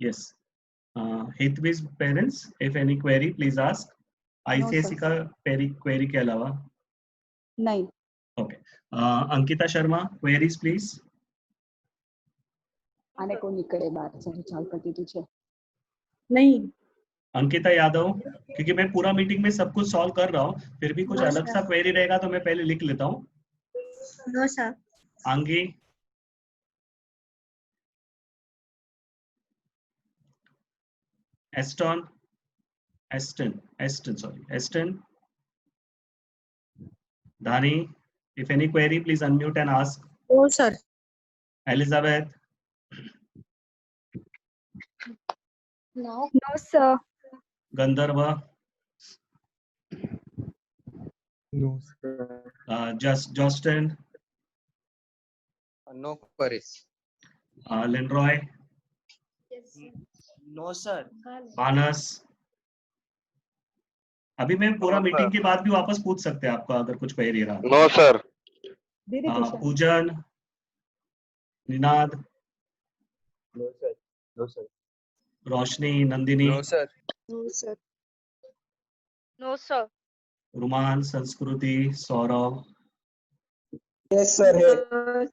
Yes. Hitvi's parents, if any query, please ask. No, sir. ICSE का query के अलावा? नहीं. Okay. Ankita Sharma, queries please. આને કોઈ નીકળે બહાર ચાલ કરતી તું છે. नहीं. अंकिता यादव, क्योंकि मैं पूरा मीटिंग में सब कुछ सॉल्व कर रहा हूँ, फिर भी कुछ No, अलग sir. सा क्वेरी रहेगा तो मैं पहले लिख लेता हूँ. No sir. Aangi, Eston, Dhani, if any query, please unmute and ask. No sir. Elizabeth, no sir. Gandharva, No, sir. Justin, No queries. Lenroy, No sir. Manas. अभी मैं पूरा No, मीटिंग sir. के बाद भी वापस पूछ सकते हैं आपका अगर कुछ क्वेरी रहा. No sir. दीदी पूछा. Poojan, Ninad, No, sir. No, sir. Roshni, Nandini, No sir. No sir. No sir. Ruman, Sanskriti, Saurabh. Yes sir है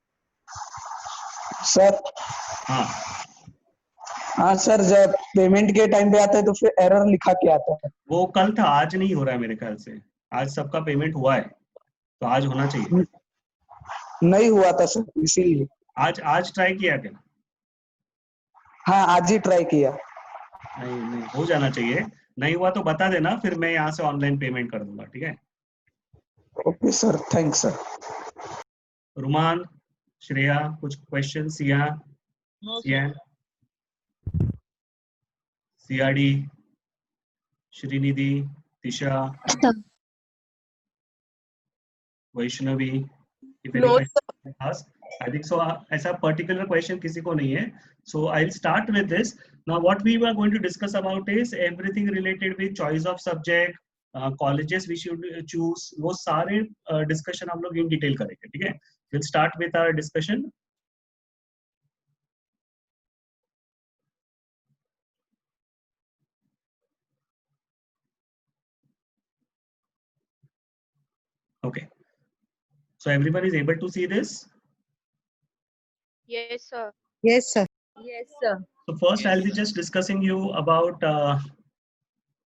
सर. हाँ, हाँ सर, जब पेमेंट के टाइम पे आता है तो फिर एरर लिखा के आता है. वो कल था, आज नहीं हो रहा है मेरे ख्याल से. आज सबका पेमेंट हुआ है तो आज होना चाहिए. नहीं हुआ था सर, इसीलिए. आज ट्राई किया क्या? हाँ, आज ही ट्राई किया. नहीं, हो जाना चाहिए. नहीं हुआ तो बता देना, फिर मैं यहाँ से ऑनलाइन पेमेंट कर दूंगा. ठीक है. Okay sir, thanks sir. Ruman, Shreya, कुछ question? CRD, Shrinidhi, Tisha, Vaishnavi. No, I think so. ऐसा particular question किसी को नहीं है. So I'll start with this. Now what we were going to discuss about is everything related with choice of subject, colleges we should choose. वो सारे discussion हम लोग in detail करेंगे. ठीक है. We'll start with our discussion. Okay. So everyone is able to see this? Yes sir. Yes sir. Yes sir. So first I'll be just discussing you about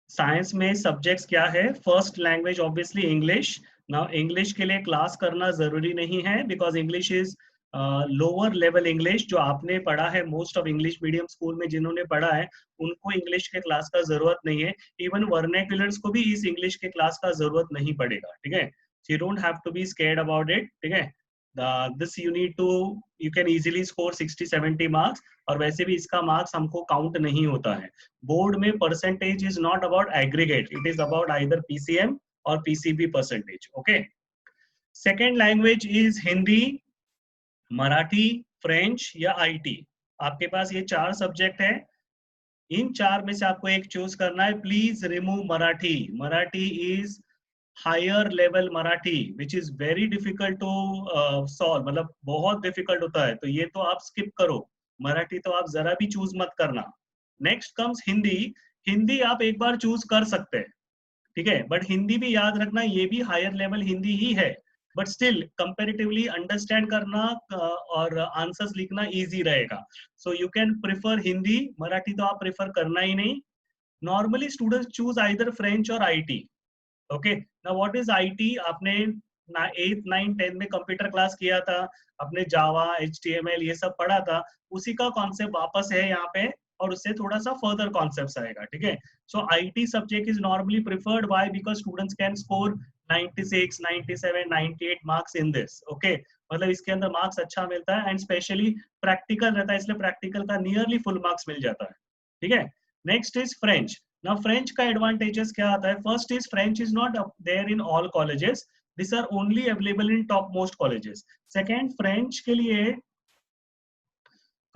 science में subjects क्या है. First language obviously English. Now English के लिए class करना जरूरी नहीं है because English is lower level English. जो आपने पढ़ा है most of English medium school में जिन्होंने पढ़ा है उनको English के class का जरूरत नहीं है. Even vernaculars को भी इस English के class का जरूरत नहीं पड़ेगा. ठीक है. So you don't have to be scared about it. ठीक है. This you can easily score 60-70 marks. और वैसे भी इसका मार्क्स हमको काउंट नहीं होता है. बोर्ड में percentage is not about aggregate, it is about either PCM और PCB percentage. Okay. Second language is Hindi, Marathi, French या आईटी. आपके पास ये 4 सब्जेक्ट है. इन 4 में से आपको एक चूज करना है. Please remove Marathi. Marathi is higher level Marathi which is very difficult to solve. मतलब बहुत डिफिकल्ट होता है, तो ये तो आप स्किप करो. मराठी तो आप जरा भी चूज मत करना. Next comes Hindi. हिंदी आप एक बार चूज कर सकते हैं. ठीक है. बट हिंदी भी याद रखना, ये भी हायर लेवल हिंदी ही है. बट स्टिल कंपैरेटिवली अंडरस्टैंड करना और आंसर्स लिखना इजी रहेगा. So you can prefer Hindi. Marathi तो आप प्रिफर करना ही नहीं. Normally students choose either French और IT. Okay. Now what is IT? आपने 8th 9th 10th में कंप्यूटर क्लास किया था, अपने जावा, HTML ये सब पढ़ा था. उसी का कॉन्सेप्ट वापस है यहाँ पे और उससे थोड़ा सा फर्दर कॉन्सेप्ट्स आएगा. ठीक है. So IT subject is normally preferred. Why? Because students can score 96, 97, 98 marks in this. Okay. मतलब इसके अंदर मार्क्स अच्छा मिलता है एंड स्पेशली प्रैक्टिकल रहता है, इसलिए प्रैक्टिकल का नियरली फुल मार्क्स मिल जाता है. ठीक है. Next is French. Now French का एडवांटेजेस क्या आता है? First is French is not there in all colleges. These are only available in top most colleges. Second, French के लिए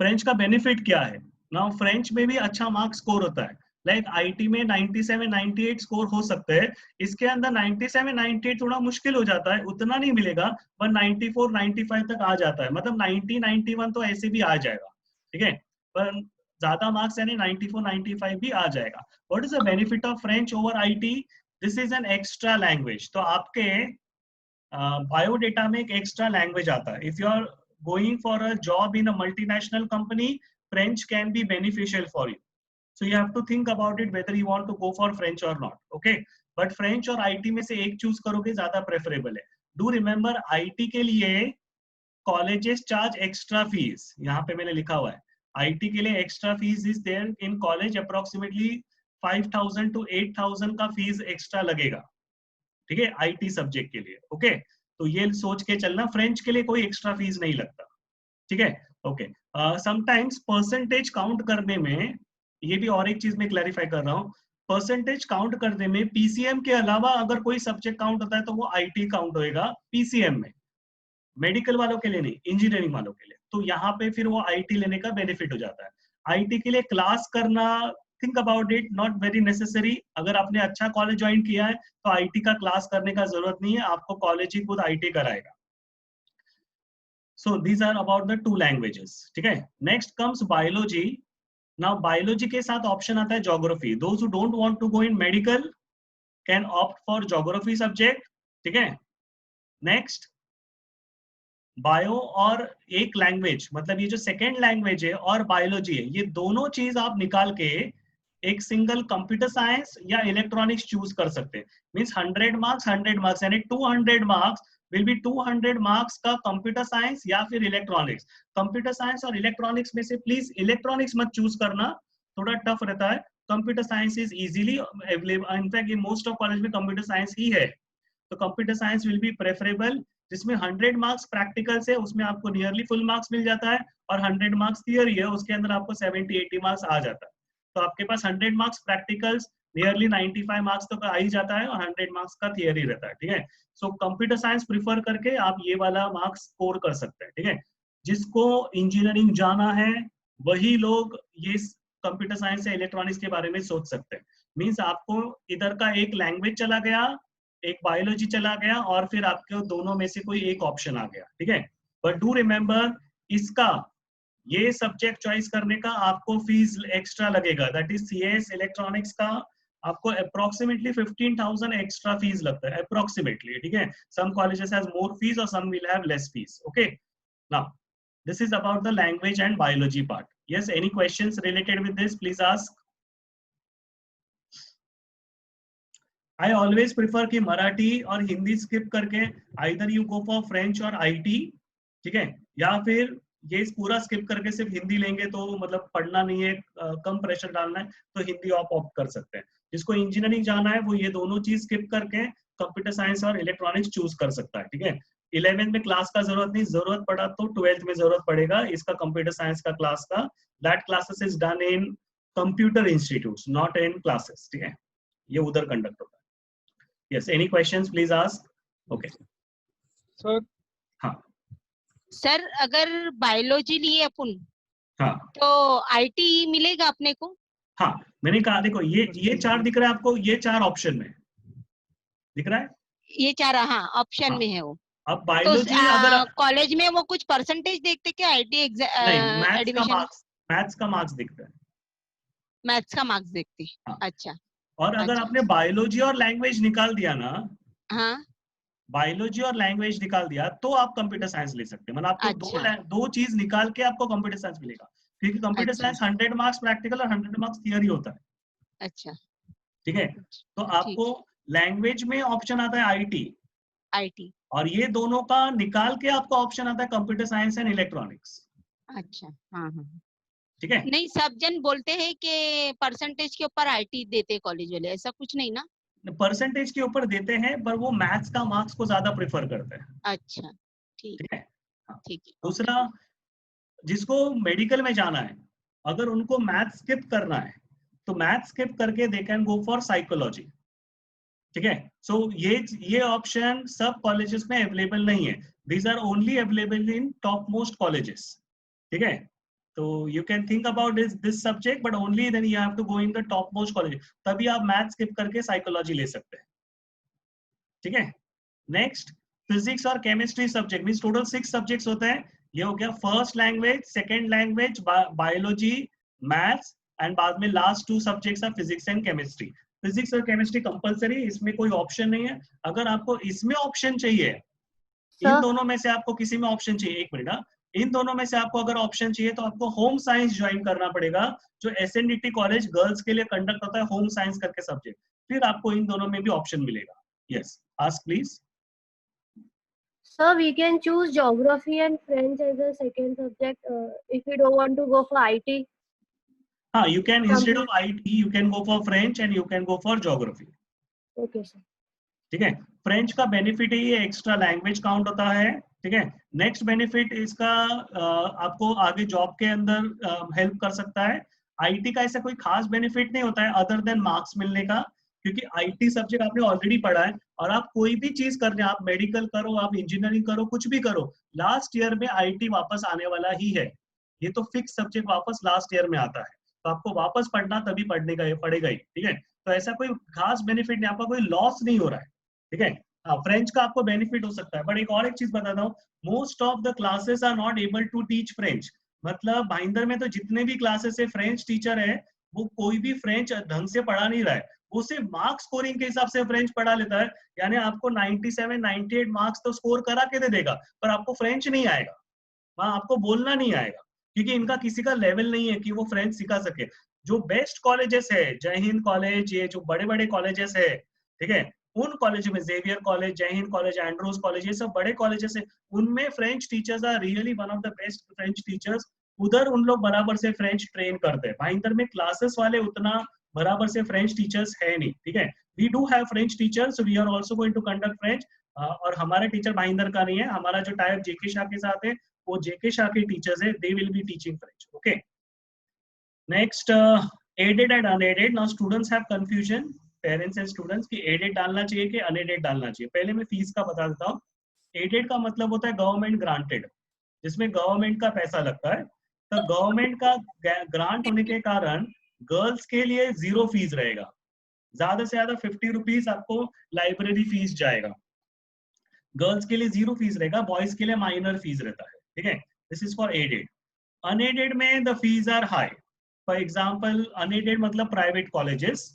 French का बेनिफिट क्या है? Now French में भी अच्छा मार्क्स स्कोर होता है. लाइक IT में 97, 98 स्कोर हो सकते हैं. इसके अंदर 97, 98 थोड़ा मुश्किल हो जाता है, उतना नहीं मिलेगा. पर 94, 95 तक आ जाता है. मतलब 90, 91 तो ऐसे भी आ जाएगा. ठीक है. पर ज्यादा मार्क्स यानी 94 95 भी आ जाएगा। What is the benefit of French over IT? This is an extra language. तो आपके बायोडेटा में एक एक्स्ट्रा लैंग्वेज आता है। If you are going for a job in a multinational company, French can be beneficial for you. So you have to think about it whether you want to go for French or not. Okay, but French और IT में से एक choose करोगे ज्यादा preferable है। Do remember IT के लिए colleges charge extra fees। यहाँ पे मैंने लिखा हुआ है IT के लिए extra fees is there in college, approximately 5,000 to 8,000 का फीस एक्स्ट्रा लगेगा, ठीक है, IT सब्जेक्ट के लिए। ओके, तो ये सोच के चलना, फ्रेंच के लिए कोई एक्स्ट्रा फीस नहीं लगता, ठीक है। ओके, समटाइम्स परसेंटेज काउंट करने में, ये भी और एक चीज में क्लैरिफाई कर रहा हूँ, परसेंटेज काउंट करने में पीसीएम के अलावा अगर कोई सब्जेक्ट काउंट होता है तो वो आईटी काउंट होएगा पीसीएम में, मेडिकल वालों के लिए नहीं, इंजीनियरिंग वालों के लिए। तो यहाँ पे फिर वो आईटी लेने का बेनिफिट हो जाता है। आईटी के लिए क्लास करना, think about it, not very necessary. अगर आपने अच्छा कॉलेज ज्वाइन किया है तो आईटी का क्लास करने का जरूरत नहीं है, आपको कॉलेज ही खुद आईटी कराएगा। So these are about the two languages, ठीक है। Next comes biology. Now biology के साथ ऑप्शन आता है geography. Those who don't want to go in medical can opt for geography subject, ठीक है। Next, बायो और एक लैंग्वेज, मतलब ये जो सेकेंड लैंग्वेज है और बायोलॉजी है, ये दोनों चीज आप निकाल के एक सिंगल कंप्यूटर साइंस या इलेक्ट्रॉनिक्स चूज कर सकते हैं। मींस 100 मार्क्स 100 मार्क्स, यानी 200 मार्क्स विल बी 200 मार्क्स का कंप्यूटर साइंस या फिर इलेक्ट्रॉनिक्स। कंप्यूटर साइंस और इलेक्ट्रॉनिक्स में से प्लीज इलेक्ट्रॉनिक्स मत चूज करना, थोड़ा टफ रहता है। Computer science is easily available, in fact in most of college में कंप्यूटर साइंस ही है, तो computer science will be preferable, जिसमें 100 मार्क्स प्रैक्टिकल से, उसमें आपको नियरली फुल मार्क्स मिल जाता है, और 100 मार्क्स थियरी है, उसके अंदर आपको 70-80 मार्क्स आ जाता है। तो आपके पास 100 मार्क्स प्रैक्टिकल्स, नियरली 95 मार्क्स तक आ ही जाता है, और 100 मार्क्स का थियरी रहता है, ठीक है। सो कंप्यूटर साइंस प्रिफर करके आप ये वाला मार्क्स स्कोर कर सकते हैं, ठीक है। जिसको इंजीनियरिंग जाना है वही लोग ये कंप्यूटर साइंस या इलेक्ट्रॉनिक्स के बारे में सोच सकते हैं। मीन्स आपको इधर का एक लैंग्वेज चला गया, एक बायोलॉजी चला गया, और फिर आपके दोनों में से कोई एक ऑप्शन आ गया, ठीक है। बट डू रिमेंबर, इसका ये सब्जेक्ट चॉइस करने का आपको फीस एक्स्ट्रा लगेगा, दैट इज सीएस इलेक्ट्रॉनिक्स का आपको अप्रोक्सीमेटली 15,000 एक्स्ट्रा फीस लगता है, अप्रोक्सीमेटली, ठीक है। Some colleges has more fees और some will have less fees. Okay, now this is about the language and biology part. Yes, any questions related with this, please ask. I always prefer कि मराठी और Hindi skip करके either you go for French और IT, ठीक है, या फिर ये पूरा स्किप करके सिर्फ हिंदी लेंगे तो मतलब पढ़ना नहीं है, कम प्रेशर डालना है, तो हिंदी आप ऑप्ट कर सकते हैं। जिसको इंजीनियरिंग जाना है वो ये दोनों चीज स्किप करके कंप्यूटर साइंस और इलेक्ट्रॉनिक्स चूज कर सकता है, ठीक है। 11th में क्लास का जरूरत नहीं, जरूरत पड़ा तो 12th में जरूरत पड़ेगा इसका कंप्यूटर साइंस का क्लास का। That classes is done in computer institute, not in classes, ठीक है, ये उधर कंडक्ट होता है। Yes, any questions please ask. Okay. Sir हाँ सर अगर बायोलॉजी लिए अपन हाँ तो आईटी मिलेगा अपने को? हाँ, मैंने कहा देखो ये चार दिख रहा है आपको, ये चार ऑप्शन में दिख रहा है, ये चार, हाँ ऑप्शन हाँ। में है वो। अब तो बायोलॉजी अगर कॉलेज में वो कुछ परसेंटेज देखते क्या आईटी नहीं, एडमिशन? मैथ्स का मार्क्स दिखता है, मैथ्स का मार्क्स देखते? हाँ। अच्छा, और अगर अच्छा। आपने बायोलॉजी और लैंग्वेज निकाल दिया ना, हाँ, बायोलॉजी और लैंग्वेज निकाल दिया तो आप कंप्यूटर साइंस ले सकते हैं। मतलब आपको अच्छा, दो चीज निकाल के आपको कंप्यूटर साइंस मिलेगा, क्योंकि कंप्यूटर अच्छा, साइंस 100 मार्क्स प्रैक्टिकल और 100 मार्क्स थियरी होता है, अच्छा, ठीक है। तो ठीक आपको लैंग्वेज में ऑप्शन आता है आईटी, आईटी, और ये दोनों का निकाल के आपको ऑप्शन आता है कंप्यूटर साइंस एंड इलेक्ट्रॉनिक्स, अच्छा, हाँ हाँ। ठीक है। नहीं, सब जन बोलते हैं कि परसेंटेज के ऊपर आईटी देते कॉलेज वाले, ऐसा कुछ नहीं ना? परसेंटेज के ऊपर देते हैं, पर वो मैथ्स का मार्क्स को ज्यादा प्रेफर करते हैं, अच्छा, ठीक, ठीक है। हाँ। ठीक है। दूसरा, जिसको मेडिकल में जाना है, अगर उनको मैथ्स स्किप करना है तो मैथ्स स्किप करके they can go for psychology, ठीक है। सो ये ऑप्शन सब कॉलेजेस में अवेलेबल नहीं है, these are only available in top most colleges, ठीक है। तो you can think about this subject, but only then you have to go in the top most college, तभी आप मैथ्स स्किप करके साइकोलॉजी ले सकते हैं, ठीक है। नेक्स्ट, फिजिक्स और chemistry subject, means total 6 subjects होते हैं। ये हो गया first language, second language, biology, maths and बाद में last 2 subjects are physics and chemistry. Physics और केमिस्ट्री कंपलसरी, इसमें कोई ऑप्शन नहीं है। अगर आपको इसमें ऑप्शन चाहिए, इन दोनों में से आपको किसी में ऑप्शन चाहिए, एक मिनट, इन दोनों में से आपको अगर ऑप्शन चाहिए तो आपको होम साइंस ज्वाइन करना पड़ेगा, जो SNDT कॉलेज गर्ल्स के लिए कंडक्ट होता है, होम साइंस करके सब्जेक्ट, फिर आपको इन दोनों में भी ऑप्शन मिलेगा। Yes, ask please. Sir, we can choose geography and French as a second subject if we don't want to go for IT. हाँ, you can instead of IT you can go for French and you can go for geography. Okay, sir. ठीक है, French का benefit है ये extra language count होता है। ठीक है, नेक्स्ट बेनिफिट इसका आपको आगे जॉब के अंदर हेल्प कर सकता है। आईटी का ऐसा कोई खास बेनिफिट नहीं होता है अदर देन मार्क्स मिलने का, क्योंकि आईटी सब्जेक्ट आपने ऑलरेडी पढ़ा है, और आप कोई भी चीज कर रहे हैं, आप मेडिकल करो, आप इंजीनियरिंग करो, कुछ भी करो, लास्ट ईयर में आईटी वापस आने वाला ही है। ये तो फिक्स सब्जेक्ट वापस लास्ट ईयर में आता है, तो आपको वापस पढ़ना तभी पड़ेगा ही। ठीक है, तो ऐसा कोई खास बेनिफिट नहीं, आपका कोई लॉस नहीं हो रहा है। ठीक है, फ्रेंच का आपको बेनिफिट हो सकता है। बट एक और एक चीज बताता हूँ, most of the classes are not able to teach French. मतलब भाईंदर में तो जितने भी क्लासेस है फ्रेंच टीचर है, वो कोई भी फ्रेंच ढंग से पढ़ा नहीं रहा है, वो सिर्फ मार्क्स स्कोरिंग के हिसाब से फ्रेंच पढ़ा लेता है। यानी आपको 97, 98 मार्क्स तो स्कोर करा के दे देगा, पर आपको फ्रेंच नहीं आएगा, वहां आपको बोलना नहीं आएगा, क्योंकि इनका किसी का लेवल नहीं है कि वो फ्रेंच सिखा सके। जो बेस्ट कॉलेजेस है, जय हिंद कॉलेज, ये जो बड़े बड़े कॉलेजेस है, ठीक है, उन कॉलेज में जेवियर कॉलेज, जय हिंद कॉलेज, एंड्रोज कॉलेज, ये सब बड़े कॉलेजेस है, उनमें French teachers are really one of the best French teachers. उधर उन लोग बराबर से फ्रेंच ट्रेन करते हैं। भाईंदर में क्लासेस वाले उतना बराबर से फ्रेंच टीचर्स है नहीं। ठीक है, we do have French teachers, we are also going to conduct French, और हमारा टीचर भाईंदर का नहीं है, हमारा जो टाइप जेके शाह के साथ है वो जेके शाह के टीचर्स है, they will be teaching French. Okay, next, aided and unaided. Now students have confusion, parents and students, की एडेड डालना चाहिए कि अनएडेड डालना चाहिए। पहले मैं फीस का बता देता हूँ। एडेड का मतलब होता है गवर्नमेंट ग्रांटेड, जिसमें गवर्नमेंट का पैसा लगता है। तो गवर्नमेंट का ग्रांट होने के कारण गर्ल्स के लिए 0 फीस रहेगा, ज्यादा से ज्यादा 50 रुपीज आपको लाइब्रेरी फीस जाएगा। गर्ल्स के लिए 0 फीस रहेगा, बॉयज के लिए माइनर फीस रहता है। ठीक है, this is for aided. Unaided में the fees are high. For example, unaided मतलब प्राइवेट कॉलेजेस,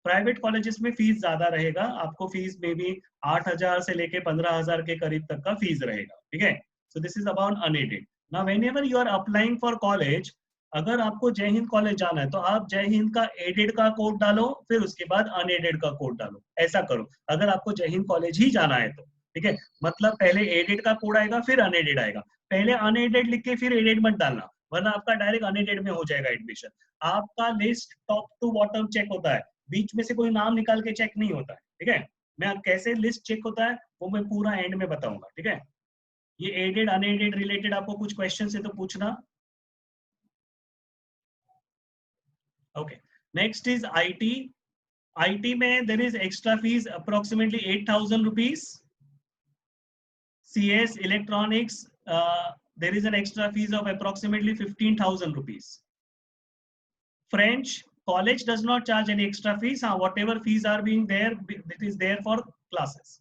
प्राइवेट कॉलेजेस में फीस ज्यादा रहेगा, आपको फीस में भी 8,000 से लेके 15,000 के करीब तक का फीस रहेगा। ठीक है, so this is about unaided. Now whenever you are applying for college, अगर आपको जय हिंद कॉलेज जाना है तो आप जय हिंद का एडेड का कोड डालो, फिर उसके बाद अनएडेड का कोड डालो, ऐसा करो अगर आपको जय हिंद कॉलेज ही जाना है तो। ठीक है, मतलब पहले एडेड का कोड आएगा फिर अनएडेड आएगा, पहले अनएडेड लिख के फिर एडेड मत डालना, वरना आपका डायरेक्ट अनएडेड में हो जाएगा एडमिशन। आपका list top to bottom check होता है, बीच में से कोई नाम निकाल के चेक नहीं होता है। ठीक है, मैं कैसे लिस्ट चेक होता है वो मैं पूरा एंड में बताऊंगा। ठीक है, ये एडेड अनएडेड रिलेटेड आपको कुछ क्वेश्चन है तो पूछना। Okay, next is IT. IT में there is extra fees approximately 8,000 rupees. CS electronics, there is an extra fees of approximately 15,000 rupees. French college does not charge any extra fees. Whatever fees are being there, it is there for classes.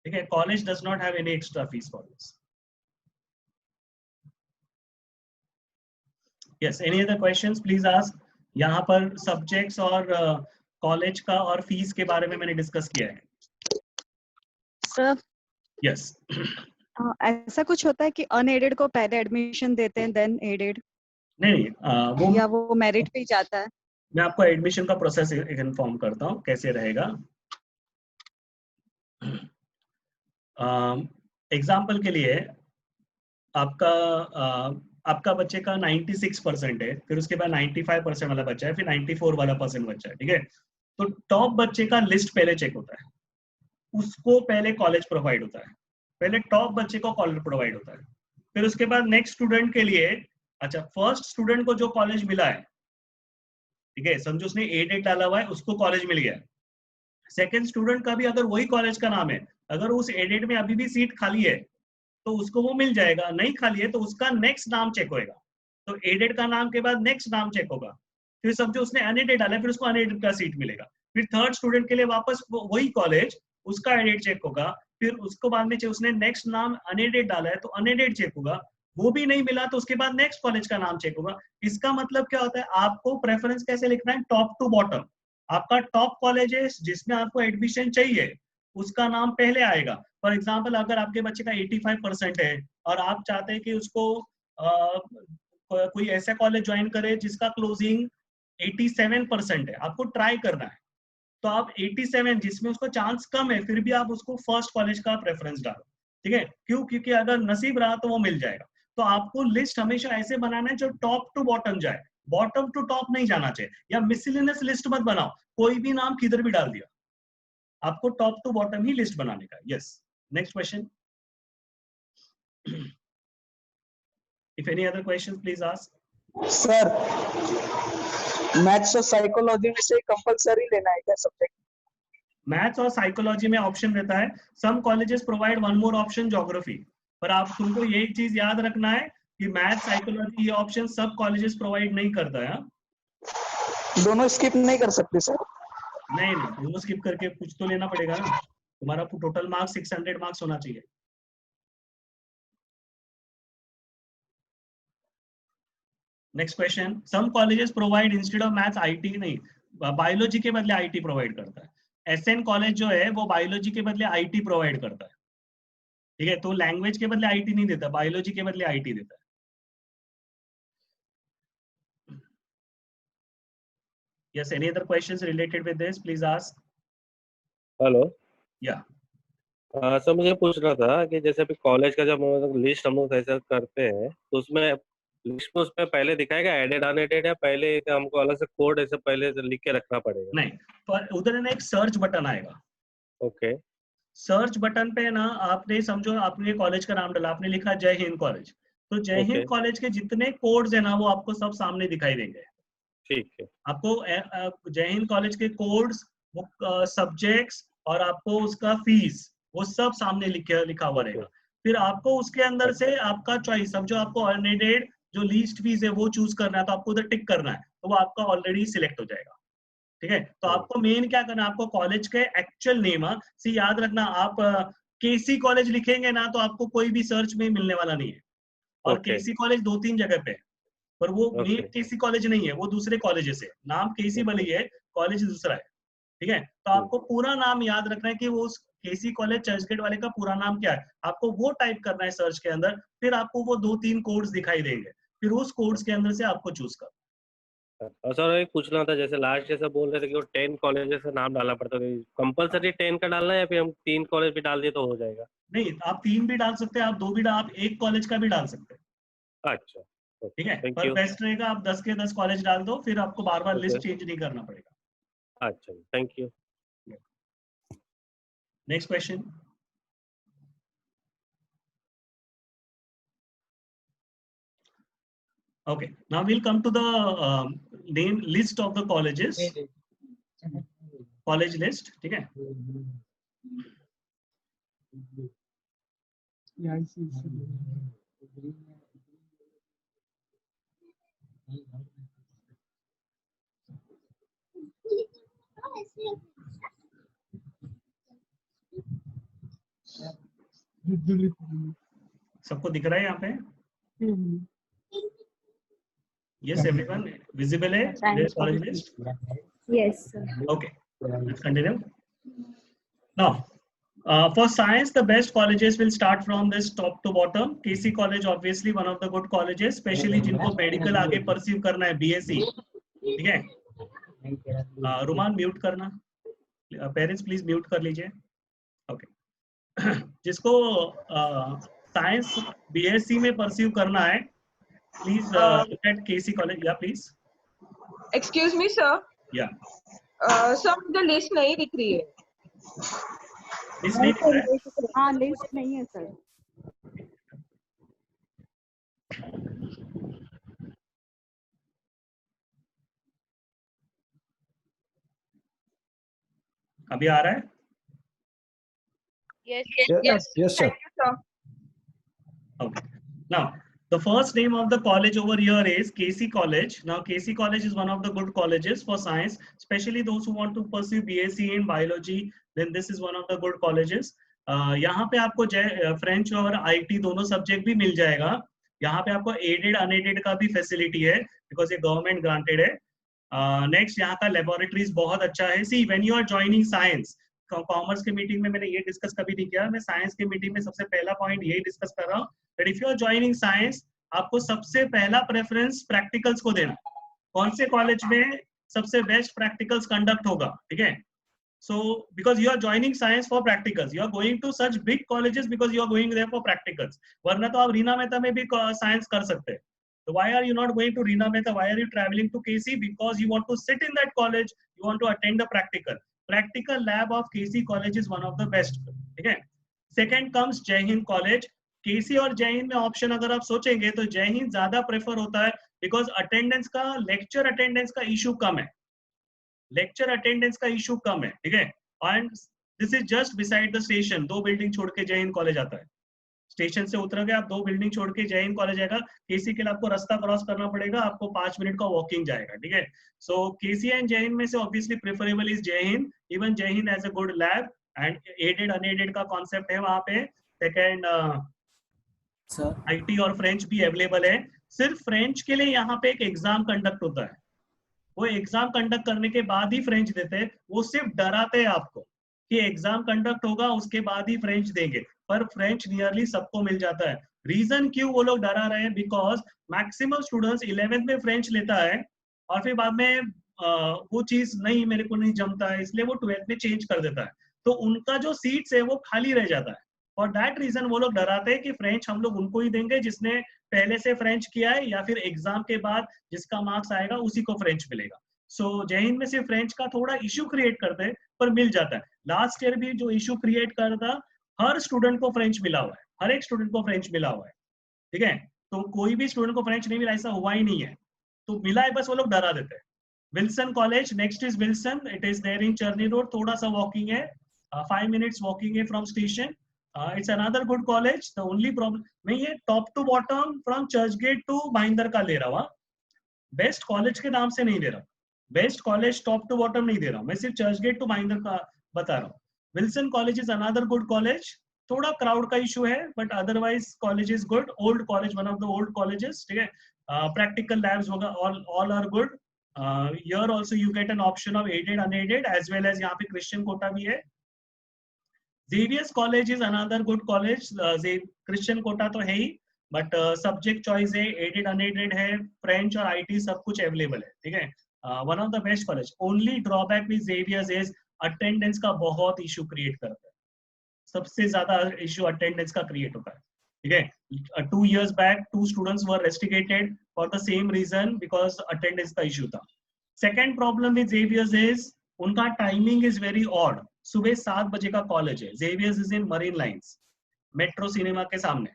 Okay, college does not have any extra fees for this. Yes, any other questions? Please ask. यहाँ पर subjects और college का और fees के बारे में मैंने discuss किया है. Sir, Yes. ऐसा कुछ होता है कि अनएडेड को पहले एडमिशन देते हैं देन एडेड, नहीं, वो या वो मेरिट पे ही जाता है? मैं आपको एडमिशन का प्रोसेस इन्फॉर्म करता हूँ कैसे रहेगा। एग्जाम्पल के लिए आपका बच्चे का 96% है, फिर उसके बाद 95% वाला बच्चा है, फिर 94 वाला परसेंट बच्चा है। ठीक है, तो टॉप बच्चे का लिस्ट पहले चेक होता है, उसको पहले कॉलेज प्रोवाइड होता है, पहले टॉप बच्चे को कॉलेज प्रोवाइड होता है, फिर उसके बाद नेक्स्ट स्टूडेंट के लिए, अच्छा फर्स्ट स्टूडेंट को जो कॉलेज मिला है, ठीक है, समझो उसने एडेड डाला हुआ है, उसको कॉलेज मिल गया। सेकंड स्टूडेंट का भी अगर वही कॉलेज का नाम है, अगर उस एडेड में अभी भी सीट खाली है तो उसको वो मिल जाएगा, नहीं खाली है तो उसका नेक्स्ट नाम चेक होएगा। तो एडेड का नाम के बाद नेक्स्ट नाम चेक होगा, फिर समझो उसने अनएडेड डाला है, फिर उसको अनएडेड का सीट मिलेगा। फिर थर्ड स्टूडेंट के लिए वापस वही कॉलेज, उसका एडेड चेक होगा, फिर उसको बाद में उसने नेक्स्ट नाम अनएडेड डाला है तो अनएडेड चेक होगा, वो भी नहीं मिला तो उसके बाद नेक्स्ट कॉलेज का नाम चेक होगा। इसका मतलब क्या होता है, आपको प्रेफरेंस कैसे लिखना है, टॉप टू बॉटम। आपका टॉप कॉलेज है जिसमें आपको एडमिशन चाहिए, उसका नाम पहले आएगा। फॉर एग्जाम्पल अगर आपके बच्चे का 85% है और आप चाहते हैं कि उसको कोई ऐसा कॉलेज ज्वाइन करे जिसका क्लोजिंग 87% है, आपको ट्राई करना है, तो आप 87 जिसमें उसको चांस कम है फिर भी आप उसको फर्स्ट कॉलेज का प्रेफरेंस डालो, ठीक है। क्यों? क्योंकि अगर नसीब रहा तो वो मिल जाएगा। तो आपको लिस्ट हमेशा ऐसे बनाना है जो टॉप टू बॉटम जाए, बॉटम टू टॉप नहीं जाना चाहिए। या मिसलेनियस लिस्ट मत बनाओ, कोई भी नाम किधर भी डाल दिया, आपको टॉप टू बॉटम ही लिस्ट बनाने का। Yes, next question. If any other question please ask. Sir maths और साइकोलॉजी में से कंपलसरी लेना है क्या सब्जेक्ट? मैथ्स और साइकोलॉजी में ऑप्शन रहता है। Some colleges provide one more option, geography. पर आप तुमको ये एक चीज याद रखना है कि मैथ्स साइकोलॉजी ये ऑप्शन सब कॉलेजेस प्रोवाइड नहीं करता है। दोनों स्किप नहीं कर सकते सर? नहीं नहीं, दोनों स्किप करके कुछ तो लेना पड़ेगा ना। तुम्हारा टोटल मार्क्स 600 मार्क्स होना चाहिए। Next question. Some colleges provide instead of maths IT, नहीं, बायोलॉजी के बदले आईटी प्रोवाइड करता है। एसएन कॉलेज जो है वो बायोलॉजी के बदले आईटी प्रोवाइड करता है, ठीक है। तो लैंग्वेज के बदले आईटी नहीं देता, बायोलॉजी के बदले आईटी देता है। Yes, any other questions related with this? Please ask. Hello. Yeah. Sir मुझे पूछना था कि जैसे अभी कॉलेज का जब लिस्ट हम लोग ऐसा करते हैं तो उसमें लिस्ट में उसमें पहले दिखाएगा एडेड अनएडेड, या पहले हमको अलग से कोड ऐसे पहले से लिख के रखना पड़ेगा? नहीं, पर उधर ना एक सर्च बटन आएगा। ओके। सर्च बटन पे ना आपने समझो आपने कॉलेज का नाम डाला, आपने लिखा जय हिंद कॉलेज, तो जय हिंद कॉलेज के जितने कोड्स है ना वो आपको सब सामने दिखाई देंगे। ठीक है। आपको जय हिंद कॉलेज के कोड्स, वो सब्जेक्ट्स और आपको उसका फीस वो सब सामने लिखा हुआ रहेगा। फिर आपको उसके अंदर से आपका चॉइस, समझो आपको अनएडेड जो लीस्ट फीस है वो चूज करना है तो आपको उधर टिक करना है, तो वो आपका ऑलरेडी सिलेक्ट हो जाएगा, ठीक है। तो आपको मेन क्या करना है, आपको कॉलेज के एक्चुअल नेम से याद रखना। आप केसी कॉलेज लिखेंगे ना तो आपको कोई भी सर्च में मिलने वाला नहीं है। और केसी कॉलेज 2-3 जगह पे है, पर वो मेन केसी कॉलेज नहीं है, वो दूसरे कॉलेजेस है। नाम केसी भले ही है, कॉलेज दूसरा है, ठीक है। तो आपको पूरा नाम याद रखना है कि वो केसी कॉलेज चर्चगेट वाले का पूरा नाम क्या है, आपको वो टाइप करना है सर्च के अंदर। फिर आपको वो 2-3 कोड्स दिखाई देंगे, फिर उस कोड्स के अंदर से आपको चूज करना। और सर एक पूछना था, जैसे लास्ट जैसा बोल रहे थे कि वो 10 कॉलेजेस का नाम डालना पड़ता है, कंपलसरी 10 का डालना है या फिर हम 3 कॉलेज भी डाल दिए तो हो जाएगा? नहीं, आप 3 भी डाल सकते हैं, आप 2 भी डाल, आप 1 कॉलेज का भी डाल सकते हैं। अच्छा, ठीक है, थैंक पर यू। बेस्ट रहेगा आप 10 के 10 कॉलेज डाल दो, फिर आपको बार बार लिस्ट चेंज नहीं करना पड़ेगा। अच्छा, thank you. Next question. Okay, now we'll come to the name list of the colleges. College list, ठीक है। सबको दिख रहा है यहाँ पे? Yes, everyone visible है this college list? Yes, sir. Okay, let's continue. Now, for science, the best colleges will start from this top to bottom. KC College, obviously one of the good colleges, especially जिनको medical आगे pursue करना है, BSc, ठीक है। रुमान mute करना, parents please mute कर लीजिए। Okay, जिसको साइंस BSc में परस्यू करना है, please look at KC College. Yeah, please. Excuse me, sir. Yeah. Sir, मुझे लिस्ट नहीं दिख रही है। लिस्ट नहीं दिख रहा है? हाँ, लिस्ट नहीं है सर। अभी आ रहा है? Yes, sir. Thank you, sir. Okay. Now, the first name of the college over here is KC College. Now, KC College is one of the good colleges for science, especially those who want to pursue BSc in biology. Then this is one of the good colleges. यहाँ पे आपको French और IT दोनों subject भी मिल जाएगा, यहाँ पे आपको एडेड अनएडेड का भी फैसिलिटी है बिकॉज ये गवर्नमेंट ग्रांटेड है। नेक्स्ट यहाँ का लेबोरेटरीज बहुत अच्छा है। See when you are joining science, commerce के मीटिंग में मैंने ये डिस्कस कभी नहीं किया, मैं साइंस के मीटिंग में सबसे पहला पॉइंट यही डिस्कस कर रहा हूँ that if you are joining science, आपको सबसे पहला प्रेफरेंस प्रैक्टिकल्स को देना। कौन से कॉलेज में सबसे बेस्ट प्रैक्टिकल्स कंडक्ट होगा, ठीक है। So because you are joining science for practicals, you are going to such big colleges because you are going there for practicals. वरना तो आप रीना मेहता में भी साइंस कर सकते हैं। So why are you not going to Reena Mehta? Why are you traveling to KC? Because you want to sit in that college, you want to attend the practical. Practical lab of KC college is one of the best. ठीक है। Second comes जय Hind college. KC और जय हिंद में option अगर आप सोचेंगे तो जय हिंद ज्यादा प्रेफर होता है बिकॉज अटेंडेंस का, लेक्चर अटेंडेंस का इशू कम है, लेक्चर अटेंडेंस का इशू कम है, ठीक है। And this is just beside the station, 2 building छोड़ के जय हिंद कॉलेज आता है। स्टेशन से उतरोगे आप, 2 बिल्डिंग छोड़ के जय हिंद कॉलेज आएगा। केसी के लिए आपको रास्ता क्रॉस करना पड़ेगा, आपको 5 मिनट का वॉकिंग जाएगा, ठीक है। सो केसी एंड जय हिंद में से ऑब्वियसली प्रेफरेबल इज जय Hind. Even Jai Hind has a good lab and aided unaided का कॉन्सेप्ट है वहां पे। सेकेंड आईटी और फ्रेंच भी अवेलेबल है। सिर्फ फ्रेंच के लिए यहाँ पे एक एग्जाम कंडक्ट होता है, वो एग्जाम कंडक्ट करने के बाद ही फ्रेंच देते हैं। वो सिर्फ डराते हैं आपको कि एग्जाम कंडक्ट होगा उसके बाद ही फ्रेंच देंगे, पर फ्रेंच नियरली सबको मिल जाता है। रीजन क्यों वो लोग डरा रहे हैं, बिकॉज मैक्सिमम स्टूडेंट्स 11th में फ्रेंच लेता है और फिर बाद में वो चीज नहीं, मेरे को नहीं जमता है, इसलिए वो 12th में चेंज कर देता है, तो उनका जो सीट्स है वो खाली रह जाता है। फॉर दैट रीजन वो लोग डराते हैं कि फ्रेंच हम लोग उनको ही देंगे जिसने पहले से फ्रेंच किया है, या फिर एग्जाम के बाद जिसका मार्क्स आएगा उसी को फ्रेंच मिलेगा। सो जय हिंद में सिर्फ फ्रेंच का थोड़ा इश्यू क्रिएट करते हैं, पर मिल जाता है। लास्ट ईयर भी जो इश्यू क्रिएट करता, हर स्टूडेंट को फ्रेंच मिला हुआ है, हर एक स्टूडेंट को फ्रेंच मिला हुआ है, ठीक है। तो कोई भी स्टूडेंट को फ्रेंच नहीं मिला ऐसा हुआ ही नहीं है, तो मिला है, बस वो लोग डरा देते हैं। Wilson college, next is Wilson, it is there in Charni Road, थोड़ा सा वॉकिंग है, 5 मिनट्स वॉकिंग है from station. It's another good college. The only problem, मैं ये top to bottom from Churchgate to Bhayandar का ले रहा हूँ, बेस्ट कॉलेज के नाम से नहीं दे रहा, best college top to bottom नहीं दे रहा हूँ, मैं सिर्फ चर्च गेट टू भाईंदर का बता रहा हूँ। Wilson college is another good college, थोड़ा क्राउड का इशू है but otherwise college is good. Old college, one of the old colleges, ठीक है। प्रैक्टिकल लैब्स होगा, all are good. Here also you get an option of aided unaided as well as यहाँ पे Christian Kota भी है। Xavier's College is another good college. Christian quota तो है ही, but subject choice है, aided अनएडेड है, French और IT सब कुछ अवेलेबल है, ठीक है। One of the best college. Only drawback with Xavier's is attendance का बहुत इशू क्रिएट करता है, सबसे ज्यादा इशू अटेंडेंस का क्रिएट होता है, ठीक है। 2 years back 2 students were rusticated for the same reason because attendance का इशू था। Second problem with Xavier's is उनका टाइमिंग इज वेरी ऑड। सुबह 7 बजे का कॉलेज है, Xavier's is in marine lines, metro cinema के सामने।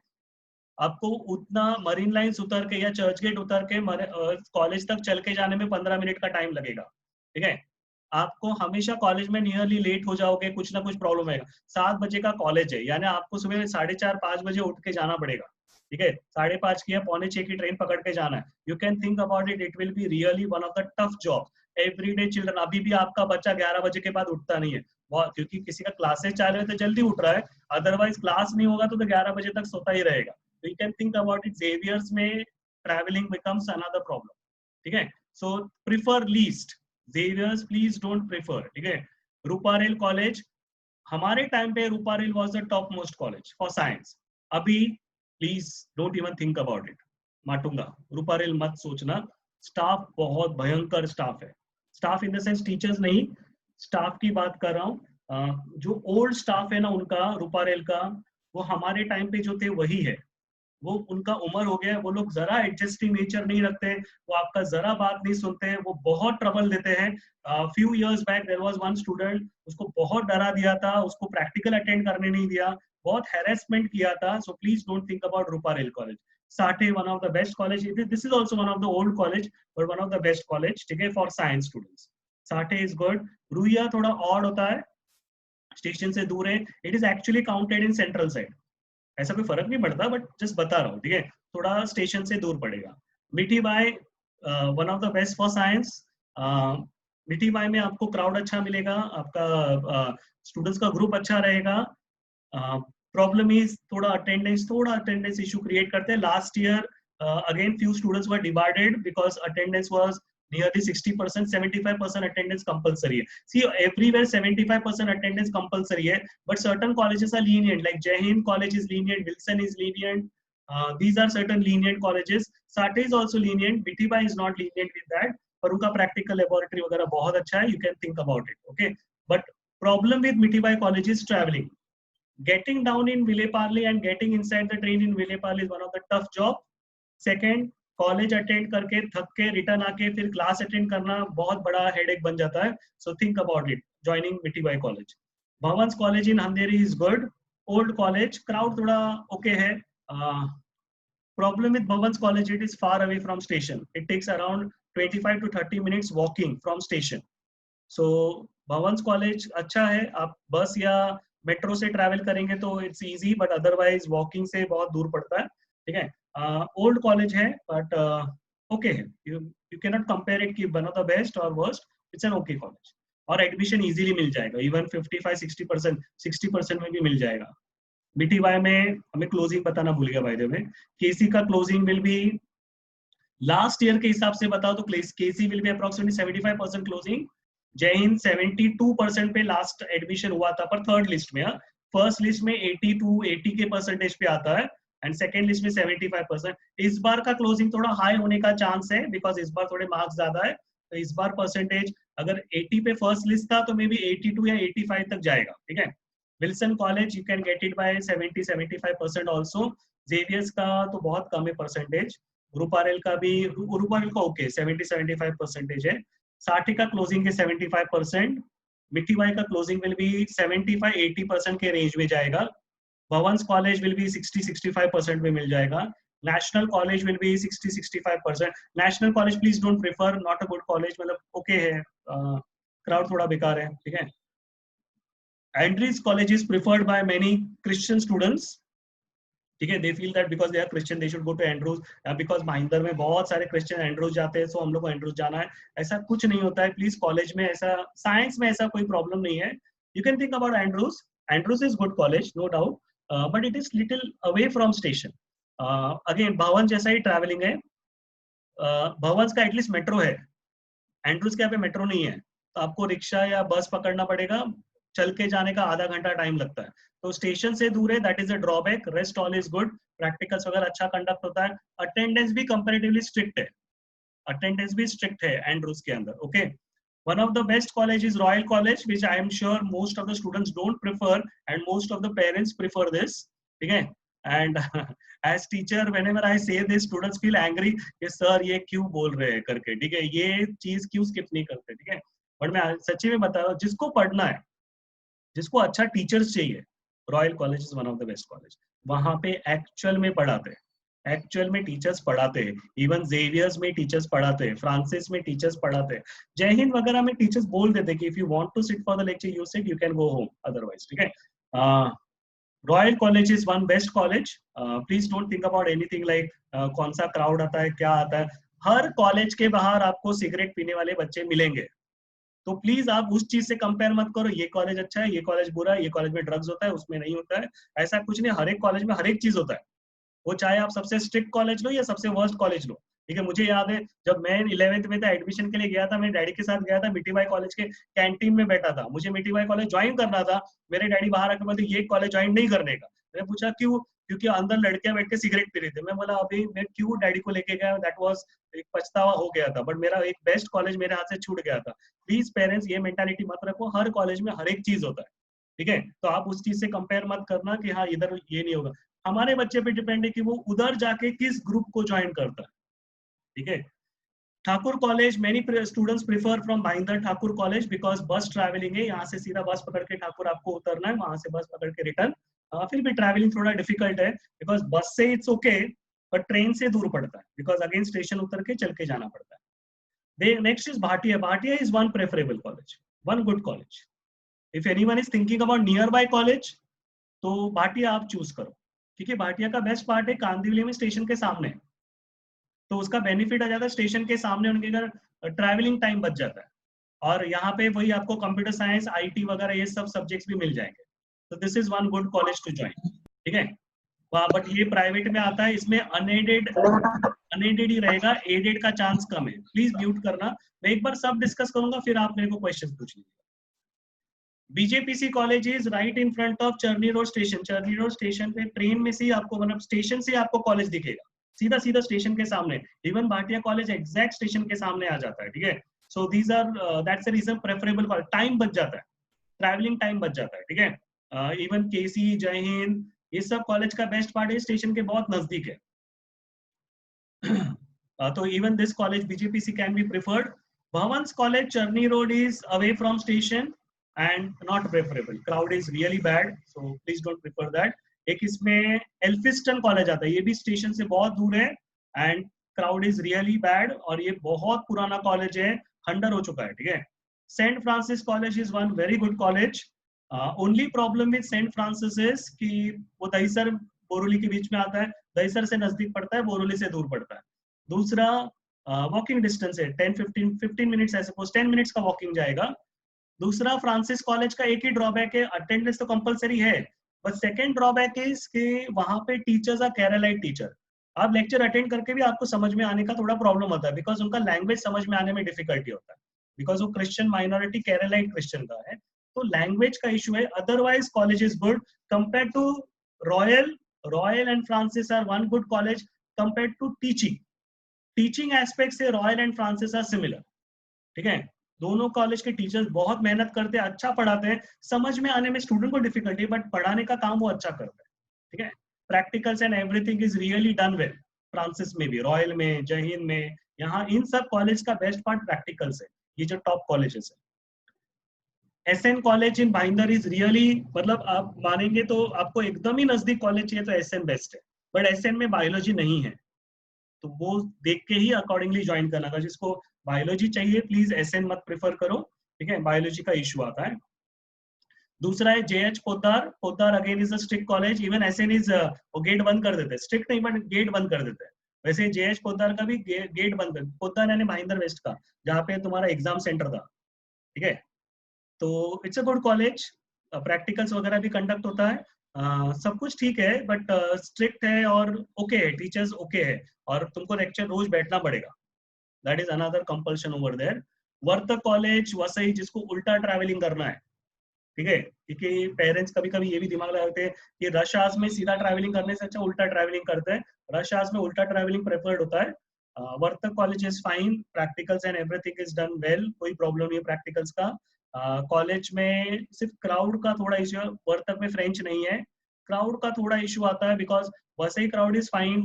आपको उतना मरीन लाइंस उतर के या चर्च गेट उतर के कॉलेज तक चल के जाने में 15 मिनट का टाइम लगेगा, ठीक है। आपको हमेशा कॉलेज में नियरली लेट हो जाओगे, कुछ ना कुछ प्रॉब्लम आएगा। 7 बजे का कॉलेज है, यानी आपको सुबह 4:30-5 बजे उठ के जाना पड़ेगा, ठीक है। 5:30 की या 5:45 की ट्रेन पकड़ के जाना है। You can think about it, it will be really one of the tough job. Everyday children, अभी भी आपका बच्चा 11 बजे के बाद उठता नहीं है, क्योंकि किसी का क्लासेस चालू है तो जल्दी उठ रहा है, अदरवाइज क्लास नहीं होगा तो 11 बजे तक सोता ही रहेगा। तो you can think about it, Xavier's में ट्रैवलिंग बिकम्स अनदर प्रॉब्लम, ठीक है। So prefer least, Xavier's please don't prefer, ठीक है। रूपारेल कॉलेज, हमारे टाइम पे Ruparel was the top most college for science, अभी please don't even think about it, Matunga, Ruparel मत सोचना। स्टाफ बहुत भयंकर स्टाफ है, staff in the sense teachers नहीं, स्टाफ की बात कर रहा हूँ। जो ओल्ड स्टाफ है ना उनका, रूपारेल का, वो हमारे टाइम पे जो थे वही है, वो उनका उम्र हो गया है, वो लोग जरा एडजस्टिंग नेचर नहीं रखते, वो आपका जरा बात नहीं सुनते हैं, वो बहुत ट्रबल देते हैं। Few years back there was one student, उसको बहुत डरा दिया था, उसको प्रैक्टिकल अटेंड करने नहीं दिया, बहुत हैरेसमेंट किया था। So please don't think about Ruparel college. Sathe, one of the best college, this is also one of the old college but one of the best college, ठीक है, for science students. Sathe is good. Ruia थोड़ा odd होता है, station से दूर है, it is actually counted in central side, ऐसा कोई फर्क नहीं पड़ता बट जस्ट बता रहा हूँ, ठीक है, थोड़ा स्टेशन से दूर पड़ेगा। मिठी by, one of the best for science. मिठी बाई में आपको क्राउड अच्छा मिलेगा, आपका स्टूडेंट्स का ग्रुप अच्छा रहेगा। प्रॉब्लम इज थोड़ा अटेंडेंस इशू क्रिएट करते हैं। Last year again few students were debarred because attendance was nearly 60%, 75% attendance compulsory है. See, everywhere 75% attendance compulsory है, but certain colleges are lenient, like Jai Hind College is lenient, Wilson is lenient. These are certain lenient colleges. SATA is also lenient. Mitibai is not lenient with that. पर उनका practical laboratory वगैरह बहुत अच्छा है. You can think about it. Okay. But problem with Mitibai College is traveling. Getting down in Vile Parle and getting inside the train in Vile Parle is one of the tough job. Second, college attend करके थक के return आके फिर class attend करना बहुत बड़ा headache बन जाता है. So think about it. Joining Mithibai college. Bhavans college in Andheri is good. Old college, crowd थोड़ा ओके है. Problem with Bhavans college, it is far away from station. It takes around 25 to 30 minutes walking from station. So Bhavans college अच्छा है. आप बस या metro से travel करेंगे तो it's easy, but otherwise walking से बहुत दूर पड़ता है. ठीक है. ओल्ड कॉलेज है बट ओके है. You can not compare it कि वन ऑफ द बेस्ट और worst. It's an okay college और एडमिशन इजीली मिल जाएगा. इवन 55-60%, 60% में भी मिल जाएगा. मिठीबाई में हमें क्लोजिंग बताना भूल गया बाय द वे. केसी का closing will be last year के हिसाब से बताओ तो KC will be approximately 75% closing. Jai Hind 72% पे लास्ट एडमिशन हुआ था, पर थर्ड लिस्ट में. फर्स्ट लिस्ट में 80 के परसेंटेज पे आता है एंड सेकेंड लिस्ट में 75%. इस बार का क्लोजिंग थोड़ा हाई होने का चांस है बिकॉज इस बार थोड़े मार्क्स ज्यादा है. तो इस बार परसेंटेज अगर 80 पे फर्स्ट लिस्ट था तो मे बी 82 या 85 तक जाएगा. ठीक है. Wilson college you can get it by 70-75% also. Xavier's का तो बहुत कम है परसेंटेज. गुरुपारेल का भी, गुरुपारेल का ओके 70-75% है. साठी का क्लोजिंग है 75%. मिठीबाई का क्लोजिंग विल बी 75-80% के रेंज में जाएगा. भवंस कॉलेज विल बी 60-65% में मिल जाएगा. National college will be 60-65%. National college please don't prefer, not a good college. मतलब ओके है, क्राउड थोड़ा बेकार है. ठीक है. Andrews college is preferred by many Christian students. ठीक है. They feel that because they are Christian they should go to Andrews. Because Mahinder में बहुत सारे क्रिश्चियन एंड्रूज जाते हैं, सो हम लोग को एंड्रूज जाना है. ऐसा कुछ नहीं होता है प्लीज. कॉलेज में ऐसा, साइंस में ऐसा कोई प्रॉब्लम नहीं है. You can think about Andrews. Andrews is good college, no doubt, but it is little away from station. Again Bhavan जैसा ही ट्रैवलिंग है. भवन का एटलीस्ट मेट्रो है. एंड्रूज के यहाँ पे मेट्रो नहीं है, तो आपको रिक्शा या बस पकड़ना पड़ेगा. चल के जाने का आधा घंटा टाइम लगता है. तो स्टेशन से दूर है, that is a drawback. Rest all is good. Practicals वगैरह अच्छा कंडक्ट होता है. अटेंडेंस भी कंपैरेटिवली स्ट्रिक्ट है. अटेंडेंस भी स्ट्रिक्ट है एंड्रूज के अंदर. Okay. One of the best college is Royal College, which I am sure most of the students don't prefer and most of the parents prefer this. Okay. And as teacher, whenever I say this, students feel angry कि sir ये क्यों बोल रहे हैं करके. ठीक है. ये चीज क्यों skip नहीं करते. ठीक है. बट मैं सच्ची में बता रहा हूँ, जिसको पढ़ना है, जिसको अच्छा टीचर्स चाहिए, royal college is one of the best college. वहां पे एक्चुअल में पढ़ाते हैं. एक्चुअल में टीचर्स पढ़ाते हैं. इवन जेवियर्स में टीचर्स पढ़ाते हैं. फ्रांसिस में टीचर्स पढ़ाते हैं. जय हिंद वगैरह में टीचर्स बोल देते हैं कि if you want to sit for the lecture you sit, you can go home otherwise. ठीक है. Royal college is one best college. Please don't think about anything like कौन सा क्राउड आता है, क्या आता है. हर कॉलेज के बाहर आपको सिगरेट पीने वाले बच्चे मिलेंगे. तो प्लीज आप उस चीज से कंपेयर मत करो, ये कॉलेज अच्छा है, ये कॉलेज बुरा है, ये कॉलेज में ड्रग्स होता है, उसमें नहीं होता है. ऐसा कुछ नहीं. हर एक कॉलेज में हर एक चीज होता है. वो चाहे आप सबसे स्ट्रिक्ट कॉलेज लो या सबसे वर्स्ट कॉलेज लो. ठीक है. मुझे याद है जब मैं 11th में था, एडमिशन के लिए गया था, मेरे डैडी के साथ गया था. मिठीबाई कॉलेज के कैंटीन में बैठा था. मुझे मिठीबाई कॉलेज ज्वाइन करना था. मेरे डैडी बाहर आके बोलते ये कॉलेज ज्वाइन नहीं करने का. मैंने पूछा क्यों? क्योंकि अंदर लड़कियां बैठ के सिगरेट पी रही थी. मैं बोला अभी मैं क्यों डैडी को लेके गया. दैट वाज एक पछतावा हो गया था. बट मेरा एक बेस्ट कॉलेज मेरे हाथ से छूट गया था. प्लीज पेरेंट्स ये मेंटालिटी मत रखो, हर कॉलेज में हर एक चीज होता है. ठीक है. तो आप उस चीज से कंपेयर मत करना कि हाँ इधर ये नहीं होगा. हमारे बच्चे पे डिपेंड है कि वो उधर जाके किस ग्रुप को ज्वाइन करता है. ठीक है. Thakur college, many students prefer from Mahinder Thakur college because बस ट्रैवलिंग है. यहाँ से सीधा बस पकड़ के ठाकुर आपको उतरना है, वहां से बस पकड़ के रिटर्न. फिर भी ट्रैवलिंग थोड़ा डिफिकल्ट है बिकॉज बस से इट्स ओके, पर ट्रेन से दूर पड़ता है बिकॉज अगेन स्टेशन उतर के चल के जाना पड़ता है. Next is Bhatia. Bhatia is one preferable college, one good college. If anyone is thinking about near by college तो भाटिया आप चूज करो. क्योंकि भाटिया का बेस्ट पार्ट है कांदिवली में स्टेशन के सामने, तो उसका बेनिफिट आ जाता है. स्टेशन के सामने उनके घर ट्रैवलिंग टाइम बच जाता है. और यहाँ पे वही आपको कंप्यूटर साइंस, आईटी वगैरह ये सब सब्जेक्ट्स भी मिल जाएंगे. तो this is one good college to join. ठीक है. बट ये प्राइवेट में आता है, इसमें अनएडेड ही रहेगा, एडेड का चांस कम है। प्लीज म्यूट करना, मैं एक बार सब डिस्कस करूंगा फिर आप मेरे को क्वेश्चन पूछ लीजिए। BJPC college is right in front of Charni road station. Charni road station पे ट्रेन में से ही आपको, मतलब स्टेशन से आपको कॉलेज दिखेगा, सीधा सीधा स्टेशन के सामने। Even Bhatia college exact station के सामने आ जाता है, ठीक है। So these are, that's the reason preferable college, time बच जाता है, ट्रैवलिंग टाइम बच जाता है, ठीक है। इवन केसी, जय हिंद, ये सब कॉलेज का बेस्ट पार्ट है स्टेशन के बहुत नजदीक है। तो even this college BJPC can be preferred. Bhavans college Charni road is away from station and not preferable, crowd is really bad, so please don't prefer that. एक इसमें एल्फिस्टन कॉलेज आता है, ये भी स्टेशन से बहुत दूर है and crowd is really bad, और ये बहुत पुराना कॉलेज है, खंडर हो चुका है, ठीक है। Saint Francis college is one very good college. Only problem with saint Francis is कि वो दहीसर बोरोली के बीच में आता है, दहीसर से नजदीक पड़ता है, बोरोली से दूर पड़ता है। दूसरा वॉकिंग डिस्टेंस है 10-15 मिनट्स, ऐसे 10 मिनट्स का वॉकिंग जाएगा। दूसरा फ्रांसिस कॉलेज का एक ही ड्रॉबैक है, अटेंडेंस तो कंपलसरी है, बट सेकंड ड्रॉबैक इज कि वहां पे टीचर्स आर केरलाइट टीचर। आप लेक्चर अटेंड करके भी आपको समझ में आने का थोड़ा प्रॉब्लम होता है, बिकॉज उनका लैंग्वेज समझ में आने में डिफिकल्टी होता है, बिकॉज वो क्रिश्चियन माइनॉरिटी केरलाइट क्रिश्चियन का है, तो लैंग्वेज का इशू है। Otherwise college is good compare to Royal and Francis are one good college compare to teaching aspect से Royal and Francis are similar, ठीक है। दोनों कॉलेज के टीचर्स बहुत मेहनत करते हैं, अच्छा पढ़ाते हैं, समझ में आने में स्टूडेंट को डिफिकल्टी, बट पढ़ाने का काम वो अच्छा करते हैं, ठीक है। Practicals and everything is really done well, Francis में भी, रॉयल में, जय हिंद में, यहाँ इन सब कॉलेज का बेस्ट पार्ट प्रैक्टिकल्स है, ये जो टॉप कॉलेजेस है। SN college in Bhayandar is really, मतलब आप मानेंगे तो आपको एकदम ही नजदीक कॉलेज चाहिए तो एसएन बेस्ट है, बट एसएन में बायोलॉजी नहीं है, तो वो देख के ही अकॉर्डिंगली ज्वाइन करना का। जिसको बायोलॉजी चाहिए प्लीज एसएन मत प्रेफर करो, ठीक है, बायोलॉजी का इशू आता है। दूसरा है JH Poddar again is a strict college, even SN is, वो गेट बंद कर देते हैं, स्ट्रिक्ट नहीं बट गेट बंद कर देते हैं। वैसे जेएच पोद्दार का भी गेट बंद कर, पोद्दार यानी भाईंदर वेस्ट का, जहाँ पे तुम्हारा एग्जाम सेंटर था, ठीक है। तो it's a good college, practicals वगैरह भी कंडक्ट होता है, सब कुछ ठीक है, बट स्ट्रिक्ट है और ओके है, टीचर्स ओके है, और तुमको लेक्चर रोज बैठना पड़ेगा, that is another compulsion over there. Vartak college Vasai, जिसको उल्टा ट्रैवलिंग करना है, ठीक है, क्योंकि पेरेंट्स कभी कभी ये भी दिमाग लगाते हैं कि रश आवर्स में सीधा ट्रैवलिंग करने से अच्छा उल्टा ट्रैवलिंग करते हैं, रश आवर्स में उल्टा ट्रैवलिंग प्रेफर्ड होता है। Vartak college is fine, practicals and everything is done well, कोई प्रॉब्लम नहीं है प्रैक्टिकल्स का। कॉलेज में सिर्फ क्राउड का थोड़ा इशू है, वर्तक में फ्रेंच नहीं है, क्राउड का थोड़ा इशू आता है, because Vasai crowd is fine,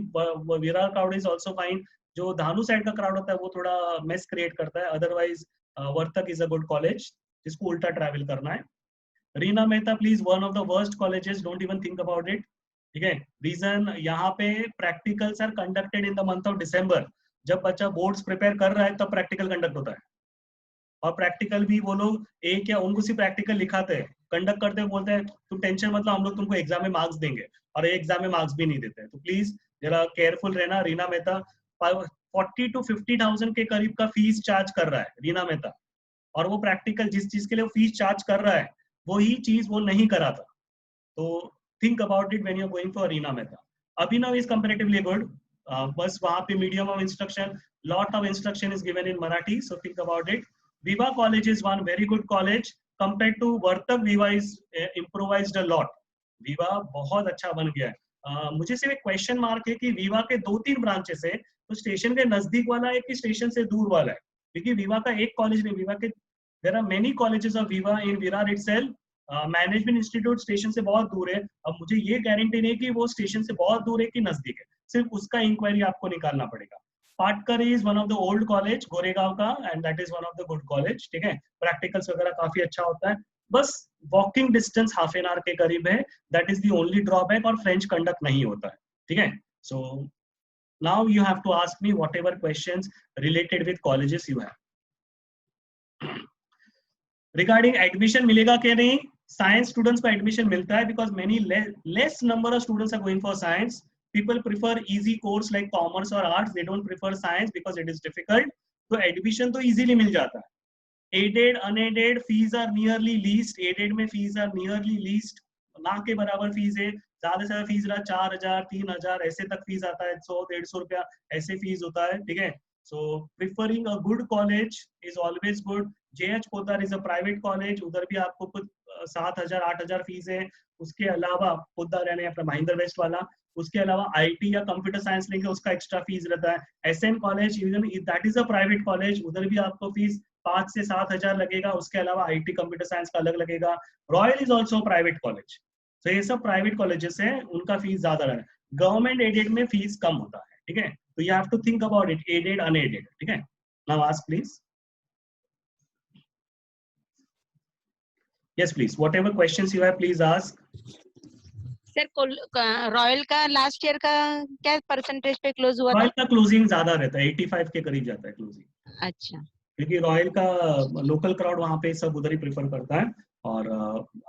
Virar crowd is also fine, जो धानु साइड का क्राउड होता है वो थोड़ा मेस क्रिएट करता है। Otherwise Vartak is a good college जिसको उल्टा ट्रैवल करना है। Reena Mehta please, one of the worst colleges, don't even think about it, ठीक है। रीजन, यहाँ पे practicals are conducted in the month of December, जब बच्चा बोर्ड्स प्रिपेयर कर रहा है तब प्रैक्टिकल कंडक्ट होता है, और प्रैक्टिकल भी वो लोग एक या उनको सिर्फ प्रैक्टिकल लिखाते हैं, कंडक्ट करते हैं, बोलते हैं तुम टेंशन मतलब हम लोग तुमको एग्जाम में मार्क्स देंगे, और एग्जाम में मार्क्स भी नहीं देते हैं। तो प्लीज जरा केयरफुल रहना। रीना मेहता 40 to 50,000 के करीब का फीस चार्ज कर रहा है रीना मेहता, और वो प्रैक्टिकल जिस चीज के लिए वो फीस चार्ज कर रहा है वही चीज वो नहीं करा था, तो think about it when you are going for Reena Mehta. Abhinav is comparatively good, बस वहां पे medium of instruction, lot of instruction is given in Marathi, so think about it. Viva college is one very good college compare to Vartak, Viva is improvised a lot, विवा बहुत अच्छा बन गया है। मुझे सिर्फ एक क्वेश्चन मार्क है कि विवा के 2-3 ब्रांचेस है, तो स्टेशन के नजदीक वाला है कि स्टेशन से दूर वाला है, क्योंकि विवा का एक कॉलेज नहीं, विवा के there are many colleges of Viva in Virar itself. Management institute station से बहुत दूर है, अब मुझे ये गारंटी नहीं कि वो स्टेशन से बहुत दूर है कि नजदीक है, सिर्फ उसका इंक्वायरी आपको निकालना पड़ेगा। Patkar is one of the old college Goregaon का, and that is one of the good college, ठीक है, प्रैक्टिकल्स वगैरह काफी अच्छा होता है, बस walking distance half an hour के करीब है, that is the only drawback, और फ्रेंच कंडक्ट नहीं होता है, ठीक है। So now you have to ask me whatever questions related with colleges you have. Regarding admission मिलेगा क्या नहीं, साइंस स्टूडेंट्स को एडमिशन मिलता है, because many less number of students are going for science, people prefer easy course like commerce or arts, they don't prefer science because it is difficult, तो admission तो easily मिल जाता है। aided unaided fees are nearly least, aided में fees are nearly least, ना के बराबर fees है, ज्यादा से ज्यादा फीस रहा 4,000 3,000 ऐसे तक फीस आता है, 100-150 रुपया ऐसे फीस होता है, ठीक है। So preferring a good college is always good. JH Poddar is a private college, उधर भी आपको कुछ 7,000-8,000 फीस है। उसके अलावा पोद्दार यानी अपना महिंद्रा वेस्ट वाला, उसके अलावा IT या कंप्यूटर साइंस लेंगे उसका एक्स्ट्रा फीस रहता है। SM college even that is a private college, उधर भी आपको फीस 5 से 7,000 लगेगा। उसके अलावा IT कंप्यूटर साइंस का अलग लगेगा। Royal is also private college. तो ये सब प्राइवेट कॉलेजेस हैं, उनका फीस ज्यादा रहता है। गवर्नमेंट एडेड में फीस कम होता है, ठीक है। तो you have to think about it, aided unaided, ठीक है। Now ask please. Yes, please. Whatever questions you have, please ask. Sir royal का लास्ट ईयर का क्या परसेंटेज पे क्लोज हुआ रॉयल था? का क्लोजिंग ज्यादा रहता है, 85 के करीब जाता है क्लोजिंग, अच्छा, क्योंकि रॉयल का लोकल क्राउड वहाँ पे सब उधर ही प्रेफर करता है। और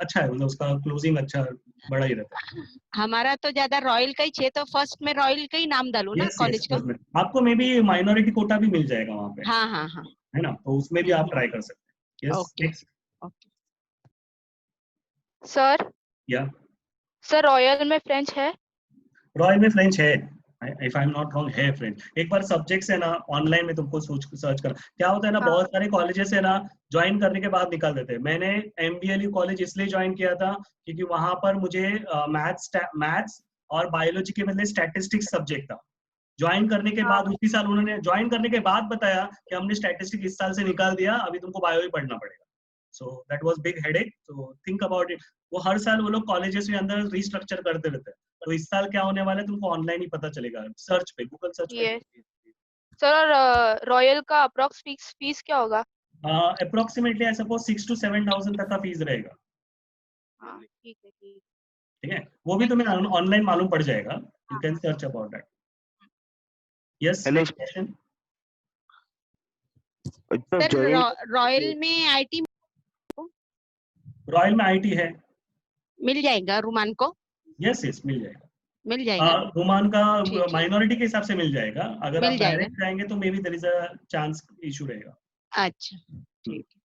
अच्छा है, मतलब उसका क्लोजिंग अच्छा बड़ा ही रहता है। हमारा तो ज्यादा रॉयल का ही चाहिए, तो फर्स्ट में रॉयल का ही नाम डालू ना Yes, yes, कॉलेज का? आपको मे बी माइनॉरिटी कोटा भी मिल जाएगा वहाँ पे, हाँ हाँ हाँ, है ना, तो उसमें भी आप ट्राई कर सकते हैं। Yes, okay next. Okay. Sir Yeah. Sir royal में फ्रेंच है? रॉयल में फ्रेंच है, if I am not wrong है फ्रेंच। एक बार सब्जेक्ट्स है ना, ऑनलाइन में तुमको सर्च कर, क्या होता है ना, हाँ। बहुत सारे कॉलेजेस है ना, ज्वाइन करने के बाद निकाल देते हैं। मैंने MBLU कॉलेज इसलिए ज्वाइन किया था क्योंकि वहां पर मुझे मैथ्स और बायोलॉजी के बदले स्टैटिस्टिक्स सब्जेक्ट था। ज्वाइन करने के बाद उसी साल उन्होंने ज्वाइन करने के बाद बताया कि हमने स्टैटिस्टिक्स इस साल से निकाल दिया, अभी तुमको बायो ही पढ़ना पड़ेगा। So that was big headache, so think about it. वो हर साल वो लोग कॉलेजेस में अंदर रिस्ट्रक्चर करते रहते हैं। तो इस साल क्या होने वाला है तुमको ऑनलाइन ही पता चलेगा, सर्च पे, गूगल सर्च पे। Yes. सर और रॉयल का अप्रॉक्स फीस क्या होगा? अप्रोक्सीमेटली आई सपोज 6 to 7,000 तक का फीस रहेगा, हाँ ठीक है ठीक। ठीक है। वो भी तुम्हें ऑनलाइन मालूम पड़ जाएगा, you can search about that. Yes, next question. Sir royal में IT रॉयल में IT है, मिल जाएगा रुमान को? यस यस मिल जाएगा। मिल जाएगा, रोमान का ठीक है। माइनॉरिटी के हिसाब से मिल जाएगा, अगर आप मिल जाएगा। डायरेक्ट जाएंगे तो may be there is a chance issue रहेगा। अच्छा ठीक है।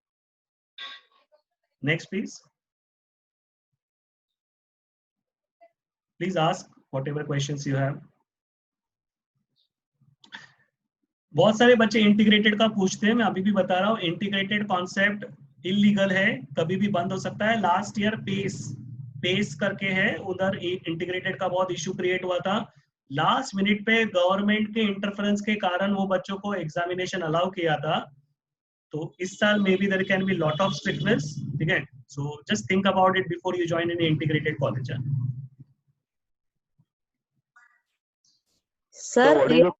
Next please, please ask whatever questions you have. बहुत सारे बच्चे इंटीग्रेटेड का पूछते हैं, मैं अभी भी बता रहा हूँ, इंटीग्रेटेड कॉन्सेप्ट इलीगल है, कभी भी बंद हो सकता है। लास्ट ईयर पेस करके है, उधर इंटीग्रेटेड का बहुत इशू क्रिएट हुआ था। लास्ट मिनट पे गवर्नमेंट के इंटरफेरेंस के कारण वो बच्चों को एग्जामिनेशन अलाउ किया था। तो इस साल may be there can be lot of strictness, ठीक है। So just think about it before you join in integrated college. Sir ये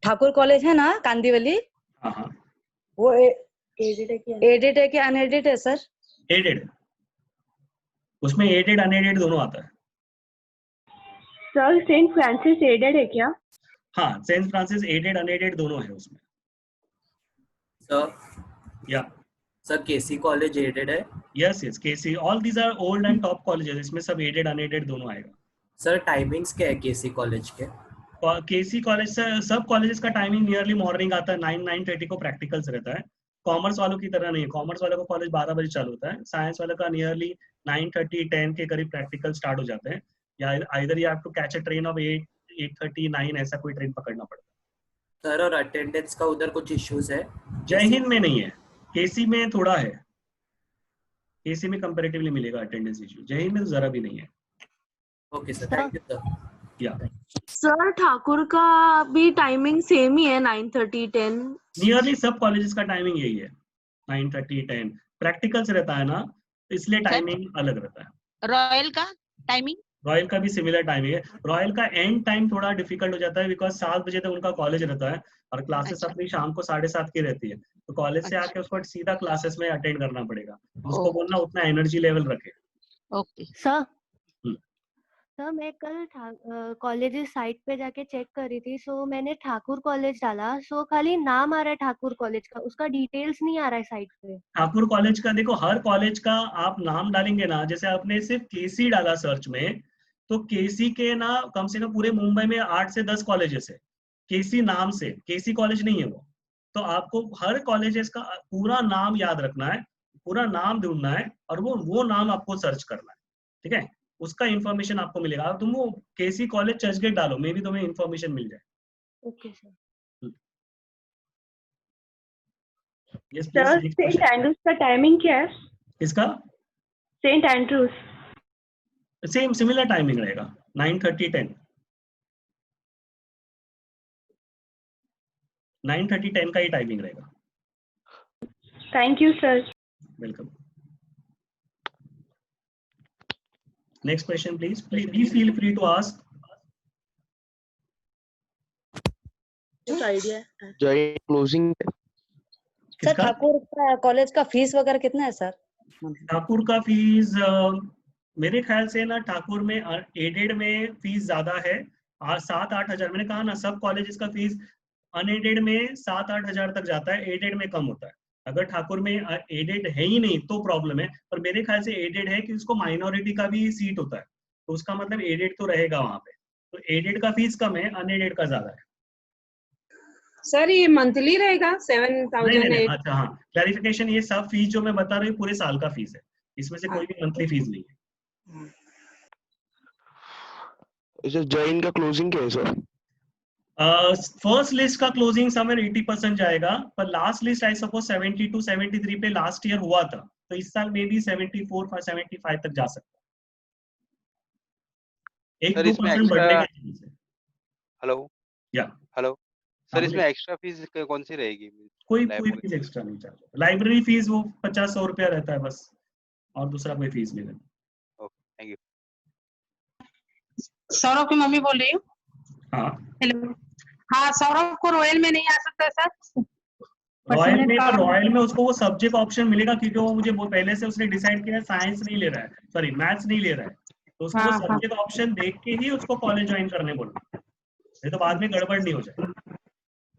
ठाकुर कॉलेज है ना कांदीवली, हाँ हाँ, वो एडेड है कि अनएडेड है सर? एडेड, उसमें एडेड अनएडेड दोनों आता है। सर सेंट फ्रांसिस एडेड है क्या? हाँ, सेंट फ्रांसिस एडेड अनएडेड दोनों है उसमें। सर या सर केसी कॉलेज एडेड है? Yes yes, KC, all these are old and top colleges, इसमें सब एडेड अनएडेड दोनों आएगा। सर टाइमिंग्स क्या है केसी कॉलेज के? केसी कॉलेज से सब कॉलेजेस का टाइमिंग नियरली मॉर्निंग आता है, 9-9:30 को प्रैक्टिकल्स रहता है। कॉमर्स वालों की तरह नहीं है, कॉमर्स वालों का कॉलेज 12 बजे चालू होता है। साइंस वालों का नियरली 9:30-10 के करीब प्रैक्टिकल स्टार्ट हो जाते हैं, या either you have to catch a train of 8:30-9, ऐसा कोई ट्रेन पकड़ना पड़ता है। सर और अटेंडेंस का उधर कुछ इश्यूज है? जय हिंद में नहीं है, केसी में थोड़ा है, केसी में कंपैरेटिवली मिलेगा अटेंडेंस इशू, जय हिंद में तो जरा भी नहीं है। Okay sir, thank you sir. या सर ठाकुर का भी टाइमिंग सेम ही है, 9:30-10? नियरली सब कॉलेजेस का टाइमिंग यही है, 9:30-10। प्रैक्टिकल्स रहता है ना, इसलिए टाइमिंग अलग रहता है। रॉयल का टाइमिंग? रॉयल का भी सिमिलर टाइमिंग है। रॉयल का एंड टाइम थोड़ा डिफिकल्ट हो जाता है, बिकॉज 7 बजे तक उनका कॉलेज रहता है और क्लासेस अपनी शाम को 7:30 की रहती है। तो कॉलेज से आके उसको सीधा क्लासेस में अटेंड करना पड़ेगा, उसको बोलना उतना एनर्जी लेवल रखे। ओके सर सर मैं कल कॉलेज साइट पे जाके चेक कर रही थी, सो मैंने ठाकुर कॉलेज डाला, सो खाली नाम आ रहा है ठाकुर कॉलेज का, उसका डिटेल्स नहीं आ रहा है साइट पे। ठाकुर कॉलेज का देखो, हर कॉलेज का आप नाम डालेंगे ना, जैसे आपने सिर्फ केसी डाला सर्च में, तो केसी के ना कम से कम पूरे मुंबई में 8 से 10 कॉलेजेस है केसी नाम से, केसी कॉलेज नहीं है वो। तो आपको हर कॉलेजेस का पूरा नाम याद रखना है, पूरा नाम ढूंढना है और वो नाम आपको सर्च करना है, ठीक है। उसका इन्फॉर्मेशन आपको मिलेगा। अब तुम वो केसी कॉलेज चर्चगेट डालो, मे भी तुम्हें इन्फॉर्मेशन मिल जाए। Okay sir. Yes sir please. Saint Andrews का टाइमिंग क्या है? इसका saint Andrews same similar timing रहेगा, 9:30 10 9:30 10 का ही टाइमिंग रहेगा। Thank you sir. Welcome. Next question please feel free to ask. कुछ आइडिया है? जॉइन क्लोजिंग सर ठाकुर का कॉलेज का फीस वगैरह कितना है सर? ठाकुर का फीस मेरे ख्याल से ना ठाकुर में एडेड में फीस ज्यादा है, 7-8 हजार। मैंने कहा ना सब कॉलेजेस का फीस अनएडेड में 7-8 हजार तक जाता है, एडेड में कम होता है। अगर ठाकुर में एडेड है ही नहीं तो प्रॉब्लम है, पर मेरे ख्याल से एडेड है कि उसको माइनॉरिटी का भी सीट होता है, तो उसका मतलब एडेड तो रहेगा वहां पे। तो एडेड का फीस कम है, अनएडेड का ज्यादा है। सर ये मंथली रहेगा 7,000? अच्छा हाँ, क्लैरिफिकेशन, ये सब फीस जो मैं बता रही हूँ पूरे साल का फीस है, इसमें से कोई भी मंथली फीस नहीं है। जॉइन का क्लोजिंग क्या है सर? फर्स्ट लिस्ट का क्लोजिंग समवेयर 80% जाएगा, पर लास्ट लिस्ट आई सपोज 72 73 पे लास्ट ईयर हुआ था, तो इस साल में भी 74 75 तक जा सकता है। 1-2% बढ़ने के चांस है। हेलो या हेलो सर, इसमें एक्स्ट्रा फीस कौन सी रहेगी? कोई फीस एक्स्ट्रा नहीं चार्ज। लाइब्रेरी फीस वो 50-100 रुपया रहता है बस, और दूसरा कोई फीस नहीं रहता। Thank you. सौरभ की मम्मी बोल रही हूँ। हाँ हेलो। हाँ, सौरभ को रॉयल में नहीं आ सकता सर? रॉयल में उसको वो सब्जेक्ट ऑप्शन मिलेगा, क्योंकि वो मुझे पहले से उसने डिसाइड किया है साइंस नहीं ले रहा है, सॉरी मैथ्स नहीं ले रहा है, तो उसको वो सब्जेक्ट ऑप्शन देख के ही उसको कॉलेज ज्वाइन करने बोलना, नहीं तो बाद में गड़बड़ नहीं हो जाए।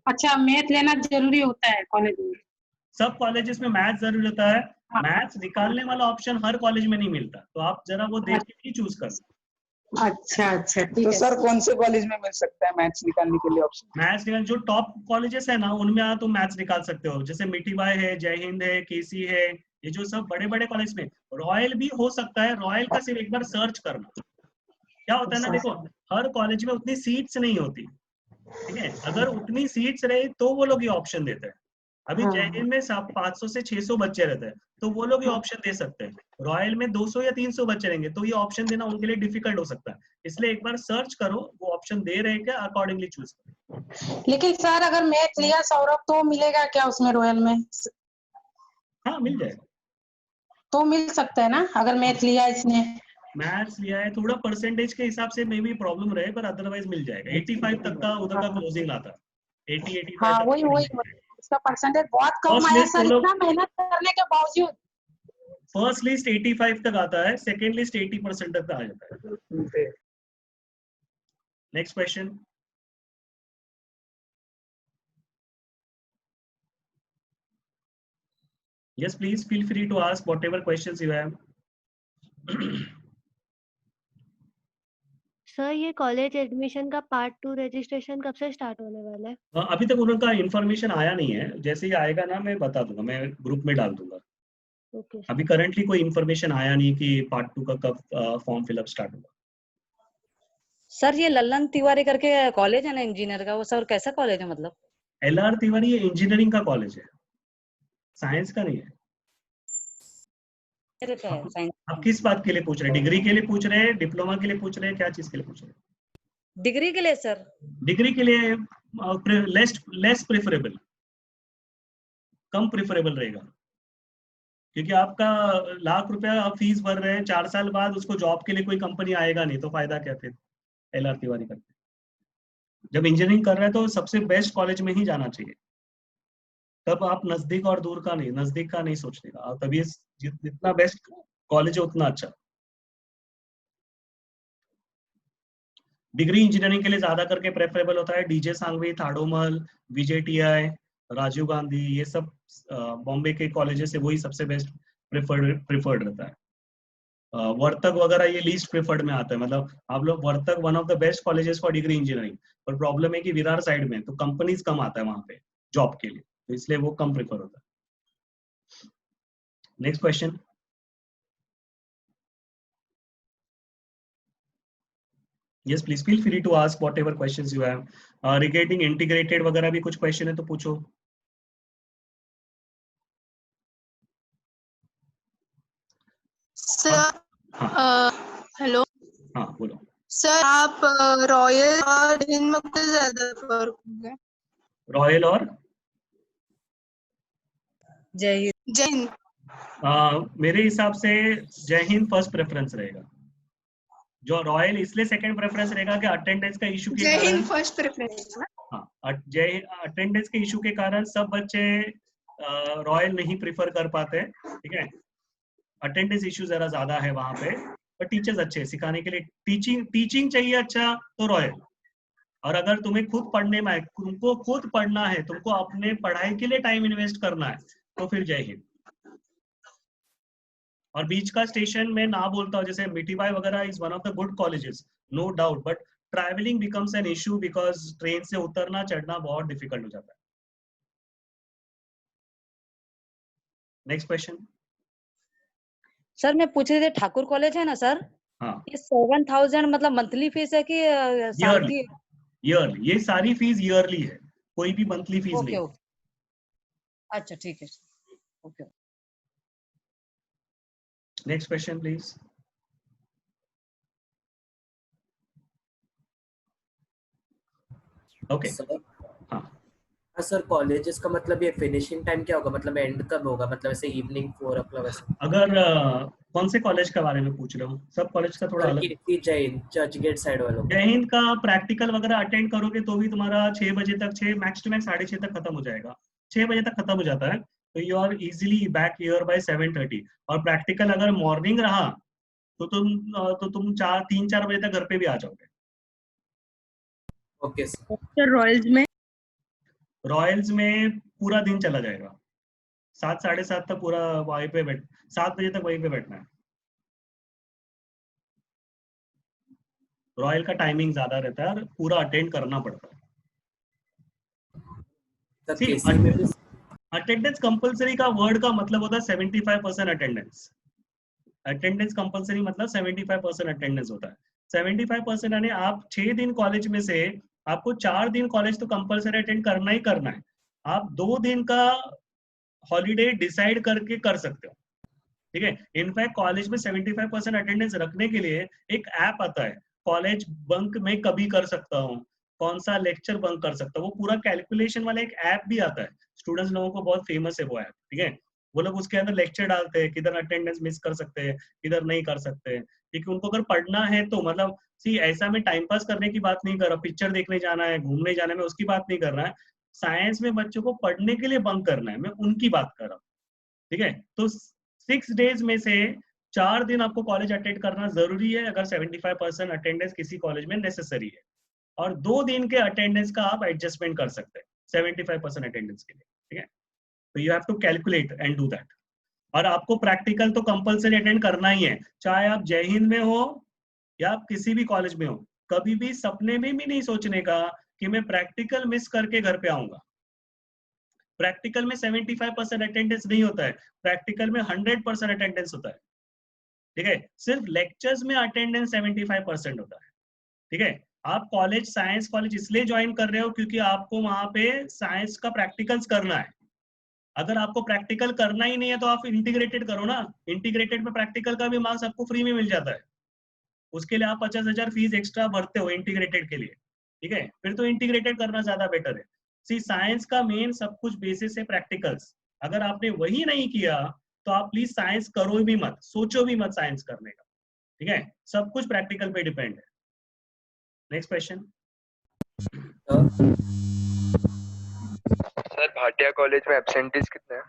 अच्छा, मैथ लेना जरूरी होता है कॉलेज में? सब कॉलेजेस में मैथ्स जरूरी होता है, मैथ्स निकालने वाला ऑप्शन हर कॉलेज में नहीं मिलता, तो आप जरा वो देख के ही चूज करना। अच्छा अच्छा, ठीक तो है। सर कौन से कॉलेज में मिल सकता है मैथ्स निकालने के लिए ऑप्शन? मैथ्स निकाल जो टॉप कॉलेजेस है ना, उनमें तुम मैथ्स निकाल सकते हो, जैसे मिठीबाई है, जय हिंद है, केसी है, ये जो सब बड़े बड़े कॉलेज में। रॉयल भी हो सकता है, रॉयल का सिर्फ एक बार सर्च करना। क्या होता है ना, देखो हर कॉलेज में उतनी सीट्स नहीं होती, ठीक है, अगर उतनी सीट्स रहे तो वो लोग ये ऑप्शन देते हैं। अभी जय हिंद में 500 से 600 बच्चे रहते हैं, तो वो लोग ये ऑप्शन दे सकते हैं। रॉयल में 200 या 300 बच्चे रहेंगे, तो ये ऑप्शन देना उनके लिए डिफिकल्ट हो सकता है, इसलिए एक बार सर्च करो वो ऑप्शन दे रहे हैं क्या, अकॉर्डिंगली चूज करो। लेकिन सर अगर मैथ लिया सौरभ तो मिलेगा क्या उसमें रॉयल में? हाँ मिल जाएगा, तो मिल सकता है ना अगर मैथ लिया इसने? मैथ्स लिया है, थोड़ा परसेंटेज के हिसाब से मे भी प्रॉब्लम रहे, पर अदरवाइज मिल जाएगा। 85 तक का उधर का क्लोजिंग आता है, 80-85 हाँ, तक वही उसका परसेंटेज बहुत कम First आया list सर, वो लोग- इतना मेहनत करने के बावजूद। फर्स्ट लिस्ट 85 तक आता है, सेकेंड लिस्ट 80% तक आ जाता है। Next question. Yes, please feel free to ask whatever questions you have. Sir ये कॉलेज एडमिशन का पार्ट 2 रजिस्ट्रेशन कब से स्टार्ट होने वाला है? अभी तक उनका इंफॉर्मेशन आया नहीं है, जैसे ही आएगा ना मैं बता दूंगा, मैं ग्रुप में डाल दूंगा। ओके। अभी करंटली कोई इंफॉर्मेशन आया नहीं कि पार्ट 2 का कब फॉर्म फिलअप स्टार्ट होगा। सर ये लल्लन तिवारी करके कॉलेज है ना इंजीनियर का, वो सर कैसा कॉलेज है मतलब? LR तिवारी ये इंजीनियरिंग का कॉलेज है, साइंस का नहीं है। आप किस बात के लिए पूछ रहे हैं? डिग्री के लिए पूछ रहे हैं, डिप्लोमा के लिए पूछ रहे हैं, क्या चीज के लिए पूछ रहे हैं? डिग्री के लिए सर। डिग्री के लिए लेस प्रेफरेबल, कम प्रेफरेबल रहेगा, क्योंकि आपका लाख रुपया आप फीस भर रहे हैं, 4 साल बाद उसको जॉब के लिए कोई कंपनी आएगा नहीं, तो फायदा क्या फिर LR तिवारी करके? जब इंजीनियरिंग कर रहे हैं तो सबसे बेस्ट कॉलेज में ही जाना चाहिए, तब आप नजदीक और दूर का नहीं, नजदीक का नहीं सोचने का, तभी जितना बेस्ट कॉलेज है उतना अच्छा। डिग्री इंजीनियरिंग के लिए ज्यादा करके प्रेफरेबल होता है डीजे सांघवी, थाडोमल, VJTI, राजीव गांधी, ये सब बॉम्बे के कॉलेजेस से वही सबसे बेस्ट प्रेफर्ड रहता है। वर्तक वगैरह ये लीस्ट प्रेफर्ड में आता है, मतलब आप लोग Vartak one of the best colleges for degree engineering, पर प्रॉब्लम है कि विरार साइड में तो कंपनीज कम आता है वहां पे जॉब के लिए, तो इसलिए वो कम प्रेफर होता है। Next question. Yes, please feel free to ask whatever questions you have. Regarding integrated वगैरह भी कुछ question है तो पूछो. Sir hello. हाँ बोलो. सर आप रॉयल और हिंद में कुछ ज्यादा फर्क होगा. रॉयल और जय हिंद. मेरे हिसाब से जय हिंद फर्स्ट प्रेफरेंस रहेगा. जो रॉयल इसलिए सेकंड प्रेफरेंस रहेगा कि अटेंडेंस का इशू के जय कारण. Hind first preference. हाँ, जय अटेंडेंस के इशू के कारण सब बच्चे रॉयल नहीं प्रिफर कर पाते. ठीक है, अटेंडेंस इशू जरा ज्यादा है वहां पे, पर टीचर्स अच्छे हैं सिखाने के लिए. टीचिंग चाहिए अच्छा तो रॉयल. और अगर तुम्हें खुद पढ़ने में, तुमको खुद पढ़ना है, तुमको अपने पढ़ाई के लिए टाइम इन्वेस्ट करना है, तो फिर जय हिंद. और बीच का स्टेशन में ना बोलता हूँ, जैसे मिठीबाई वगैरह is one of the good colleges, no doubt, but travelling becomes an issue because train से उतरना चढ़ना बहुत डिफिकल्ट हो जाता है. Next question. सर मैं पूछ रही थी, ठाकुर कॉलेज है ना सर, हाँ, ये 7,000 मतलब मंथली फीस है कि साल की? ईयरली. ये सारी फीस ईयरली है, कोई भी मंथली फीस ओके नहीं. ओके, अच्छा ठीक है. Okay. Next question please. Okay. हाँ सर, कॉलेजेस का मतलब ये फिनिशिंग टाइम क्या होगा, मतलब एंड कब होगा, मतलब ऐसे इवनिंग 4 o'clock वैसे? अगर कौन से कॉलेज के बारे में पूछ रहे हो? सब कॉलेज का थोड़ा अलग. जय हिंद चर्च गेट साइड वालों. जय हिंद का प्रैक्टिकल वगैरह अटेंड करोगे तो भी तुम्हारा 6 बजे तक, 6 मैक्स टू मैक्स 6:30 तक खत्म हो जाएगा. 6 बजे तक खत्म हो जाता है, तो you are easily back here by 7:30. और प्रैक्टिकल अगर मॉर्निंग रहा तो तुम 3-4 बजे तक घर पे भी आ जाओगे. Okay sir. रॉयल्स में पूरा दिन चला जाएगा. 7-7:30 तक पूरा वहीं पे 7 बजे तक वहीं पे बैठना है. रॉयल का टाइमिंग ज्यादा रहता है और पूरा अटेंड करना पड़ता है. अटेंडेंस कंपलसरी का वर्ड का मतलब होता है 75% अटेंडेंस. अटेंडेंस कंपलसरी मतलब 75% अटेंडेंस होता है. 75% यानी आप 6 दिन कॉलेज में से आपको 4 दिन कॉलेज तो कंपलसरी अटेंड करना ही करना है. आप 2 दिन का हॉलीडे डिसाइड करके कर सकते हो. ठीक है, इनफैक्ट कॉलेज में 75% अटेंडेंस रखने के लिए एक ऐप आता है, कॉलेज बंक में कभी कर सकता हूँ, कौन सा लेक्चर बंक कर सकता हूँ, वो पूरा कैलकुलेशन वाला एक ऐप भी आता है. स्टूडेंट्स लोगों को बहुत फेमस है वो ऐप. ठीक है, वो लोग उसके अंदर लेक्चर डालते हैं, किधर अटेंडेंस मिस कर सकते हैं, किधर नहीं कर सकते हैं. क्योंकि उनको अगर पढ़ना है तो मतलब ऐसा में टाइम पास करने की बात नहीं कर रहा, पिक्चर देखने जाना है, घूमने जाना है, मैं उसकी बात नहीं कर रहा है. साइंस में बच्चों को पढ़ने के लिए बंक करना है, मैं उनकी बात कर रहा हूँ. ठीक है, तो 6 डेज में से 4 दिन आपको कॉलेज अटेंड करना जरूरी है अगर 75% अटेंडेंस किसी कॉलेज में नेसेसरी है. और 2 दिन के अटेंडेंस का आप एडजस्टमेंट कर सकते हैं 75% अटेंडेंस के लिए. ठीक है, तो you have to calculate and do that. और आपको प्रैक्टिकल तो कंपलसरी अटेंड करना ही है, चाहे आप जय हिंद में हो या आप किसी भी कॉलेज में हो. कभी भी सपने में भी नहीं सोचने का कि मैं प्रैक्टिकल मिस करके घर पे आऊंगा. प्रैक्टिकल में 75% अटेंडेंस नहीं होता है, प्रैक्टिकल में 100% अटेंडेंस होता है. ठीक है, सिर्फ लेक्चर्स में अटेंडेंस 75% होता है. ठीक है, आप कॉलेज साइंस कॉलेज इसलिए ज्वाइन कर रहे हो क्योंकि आपको वहां पे साइंस का प्रैक्टिकल्स करना है. अगर आपको प्रैक्टिकल करना ही नहीं है तो आप इंटीग्रेटेड करो ना. इंटीग्रेटेड में प्रैक्टिकल का भी मार्क्स आपको फ्री में मिल जाता है. उसके लिए आप 50,000 फीस एक्स्ट्रा भरते हो इंटीग्रेटेड के लिए. ठीक है, फिर तो इंटीग्रेटेड करना ज्यादा बेटर है. साइंस का मेन सब कुछ बेसिस है प्रैक्टिकल्स. अगर आपने वही नहीं किया तो आप प्लीज साइंस करो भी मत, सोचो भी मत साइंस करने का. ठीक है, सब कुछ प्रैक्टिकल पे डिपेंड है. Next question. Sir Bhatia college में एब्सेंटीज कितने हैं?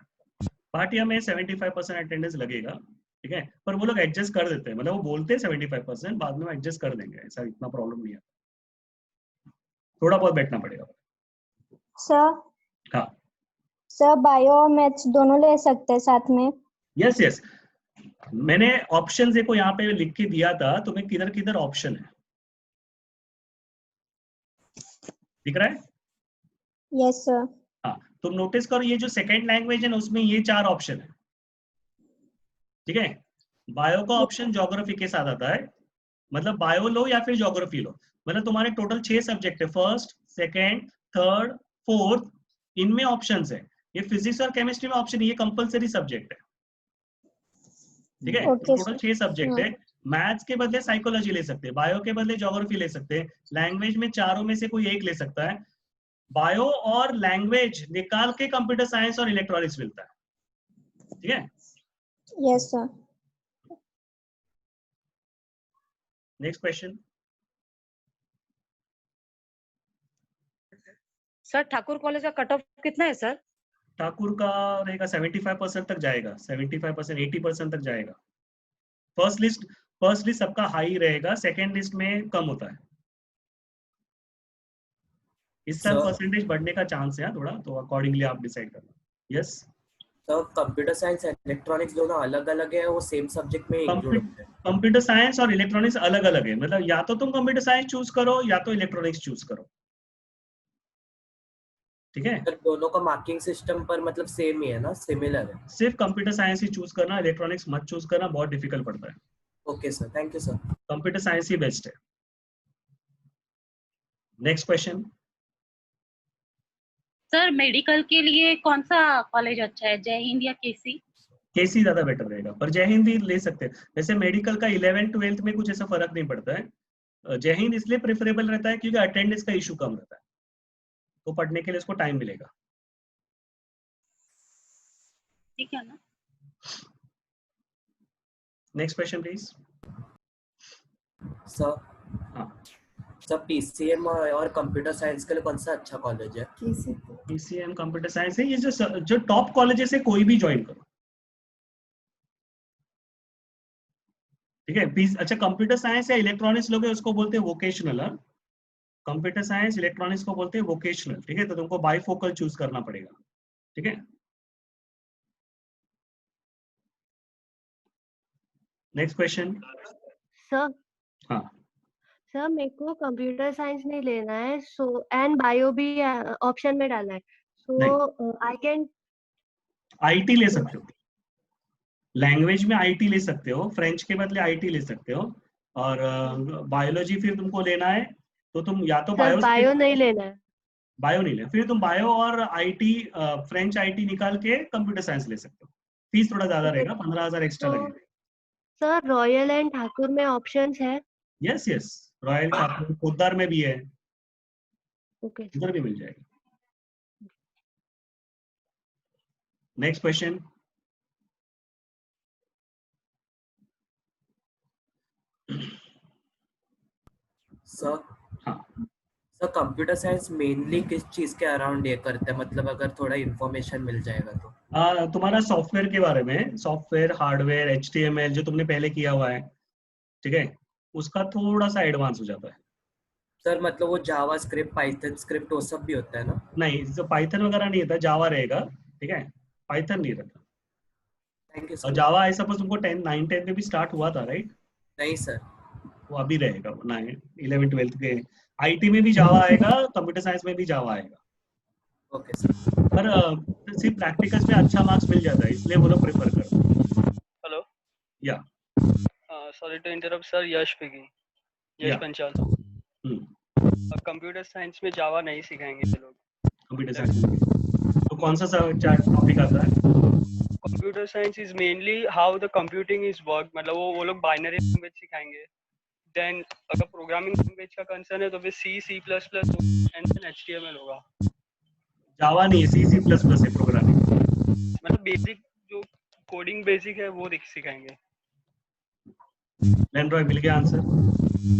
भाटिया में 75% अटेंडेंस लगेगा. ठीक है, पर वो लोग एडजस्ट कर देते हैं, मतलब वो बोलते हैं 75%, बाद में एडजस्ट कर देंगे, ऐसा इतना प्रॉब्लम नहीं है. थोड़ा बहुत बैठना पड़ेगा. सर. हाँ सर, बायो और मैथ्स दोनों ले सकते हैं साथ में? Yes yes. मैंने ऑप्शन देखो यहाँ पे लिख के दिया था तुम्हें, किधर किधर ऑप्शन है दिख रहा है? Yes sir. हाँ, तुम नोटिस करो ये जो सेकंड लैंग्वेज है ना उसमें ये 4 ऑप्शन है. ठीक है, बायो का ऑप्शन ज्योग्राफी के साथ आता है, मतलब बायो लो या फिर ज्योग्राफी लो, मतलब तुम्हारे टोटल 6 सब्जेक्ट है, फर्स्ट, सेकेंड, थर्ड, फोर्थ, इनमें ऑप्शंस है। ये फिजिक्स और केमिस्ट्री में ऑप्शन, ये कंपलसरी सब्जेक्ट है, ठीक है। Okay, टोटल 6 सब्जेक्ट है। मैथ्स के बदले साइकोलॉजी ले सकते हैं, बायो के बदले ज्योग्राफी ले सकते हैं, लैंग्वेज में चारों में से कोई एक ले सकता है। बायो और लैंग्वेज निकाल के कंप्यूटर साइंस और इलेक्ट्रॉनिक्स मिलता है, ठीक है। Yes, sir. Next question. Sir Thakur college का कट ऑफ कितना है सर? ठाकुर का रहेगा 75% तक जाएगा, 75%, 80% तक जाएगा। फर्स्ट लिस्ट सबका हाई रहेगा, सेकेंड लिस्ट में कम होता है। इस साल परसेंटेज बढ़ने का चांस है थोड़ा, तो अकॉर्डिंगली आप डिसाइड करना। यस, तो कंप्यूटर साइंस इलेक्ट्रॉनिक्स दोनों अलग अलग है, वो सेम सब्जेक्ट में इंक्लूड होते हैं? कंप्यूटर साइंस और इलेक्ट्रॉनिक्स अलग अलग है, मतलब या तो तुम कंप्यूटर साइंस चूज करो या तो इलेक्ट्रॉनिक्स चूज करो, ठीक है। दोनों का मार्किंग सिस्टम पर मतलब सेम ही है ना, सिमिलर है? सिर्फ कंप्यूटर साइंस ही चूज करना, इलेक्ट्रॉनिक्स मत चूज करना, बहुत डिफिकल्ट पड़ता है। Okay sir, thank you sir. Computer science ही बेस्ट है। Next question. सर मेडिकल के लिए कौन सा कॉलेज अच्छा है, जय हिंद या केसी? केसी ज्यादा बेटर रहेगा, पर जय हिंद भी ले सकते हैं। वैसे मेडिकल का 11th-12th में कुछ ऐसा फर्क नहीं पड़ता है। जय हिंद इसलिए प्रेफरेबल रहता है क्योंकि अटेंडेंस का इशू कम रहता है, तो पढ़ने के लिए उसको टाइम मिलेगा, ठीक है ना। Next question please. Sir sir PCM और कंप्यूटर साइंस के लिए कौन सा अच्छा कॉलेज है? पीसीएम कंप्यूटर साइंस है, ये जो टॉप कॉलेजेस है कोई भी ज्वाइन करो, ठीक है। अच्छा, कंप्यूटर साइंस या इलेक्ट्रॉनिक्स लोगे उसको बोलते हैं वोकेशनल। कंप्यूटर साइंस इलेक्ट्रॉनिक्स को बोलते हैं वोकेशनल, ठीक है। तो तुमको बाइफोकल चूज करना पड़ेगा, ठीक है। Next question. सर हाँ सर मेरे को कंप्यूटर साइंस नहीं लेना है, सो एंड बायो भी ऑप्शन में डालना है, सो आई कैन आईटी ले सकते हो, लैंग्वेज में आईटी ले सकते हो, फ्रेंच के बदले आईटी ले सकते हो। और बायोलॉजी फिर तुमको लेना है तो तुम या तो बायो नहीं लेना है, बायो नहीं ले, फिर तुम बायो और आईटी, फ्रेंच आईटी निकाल के कंप्यूटर साइंस ले सकते हो। फीस थोड़ा ज्यादा रहेगा, 15,000 एक्स्ट्रा लगेगा। सर रॉयल एंड ठाकुर में ऑप्शंस है? Yes yes, royal Thakur Poddar में भी है, ओके, उधर भी मिल जाएगा। Next question. सर हाँ सर कंप्यूटर साइंस मेनली किस चीज के अराउंड ये करते हैं, मतलब अगर थोड़ा इन्फॉर्मेशन मिल जाएगा तो? तुम्हारा सॉफ्टवेयर के बारे में, सॉफ्टवेयर, हार्डवेयर, HTML जो तुमने पहले किया हुआ है, ठीक है, उसका थोड़ा सा एडवांस हो जाता है। सर मतलब वो जावा स्क्रिप्ट, पाइथन स्क्रिप्ट वो सब भी होता है ना? नहीं, जो पाइथन वगैरह नहीं होता, जावा रहेगा, ठीक है, पाइथन नहीं रहता। थैंक यू और सर। जावा आई सपोज तुमको 9-10 में भी स्टार्ट हुआ था, राइट? नहीं सर। वो अभी रहेगा 11-12 के। आईटी में भी जावा आएगा, कंप्यूटर साइंस में भी जावा आएगा। Okay sir. पर सिर्फ प्रैक्टिकल्स में अच्छा मार्क्स मिल जाता है, इसलिए वो लोग प्रेफर करते हैं। Hello yeah sorry to interrupt sir, Yash speaking, Yash Yeah. Panchal. Computer science में जावा नहीं सिखाएंगे ये लोग। कंप्यूटर साइंस में तो कौन सा टॉपिक आता है? Computer science is mainly how the computing is work, मतलब वो लोग बाइनरी लैंग्वेज सिखाएंगे। देन अगर प्रोग्रामिंग लैंग्वेज का कंसर्न है तो फिर C++ एंड देन HTML होगा। जावा नहीं, C++ है प्रोग्रामिंग, मतलब बेसिक जो कोडिंग बेसिक है वो सिखाएंगे। लेनरॉय मिल गया आंसर।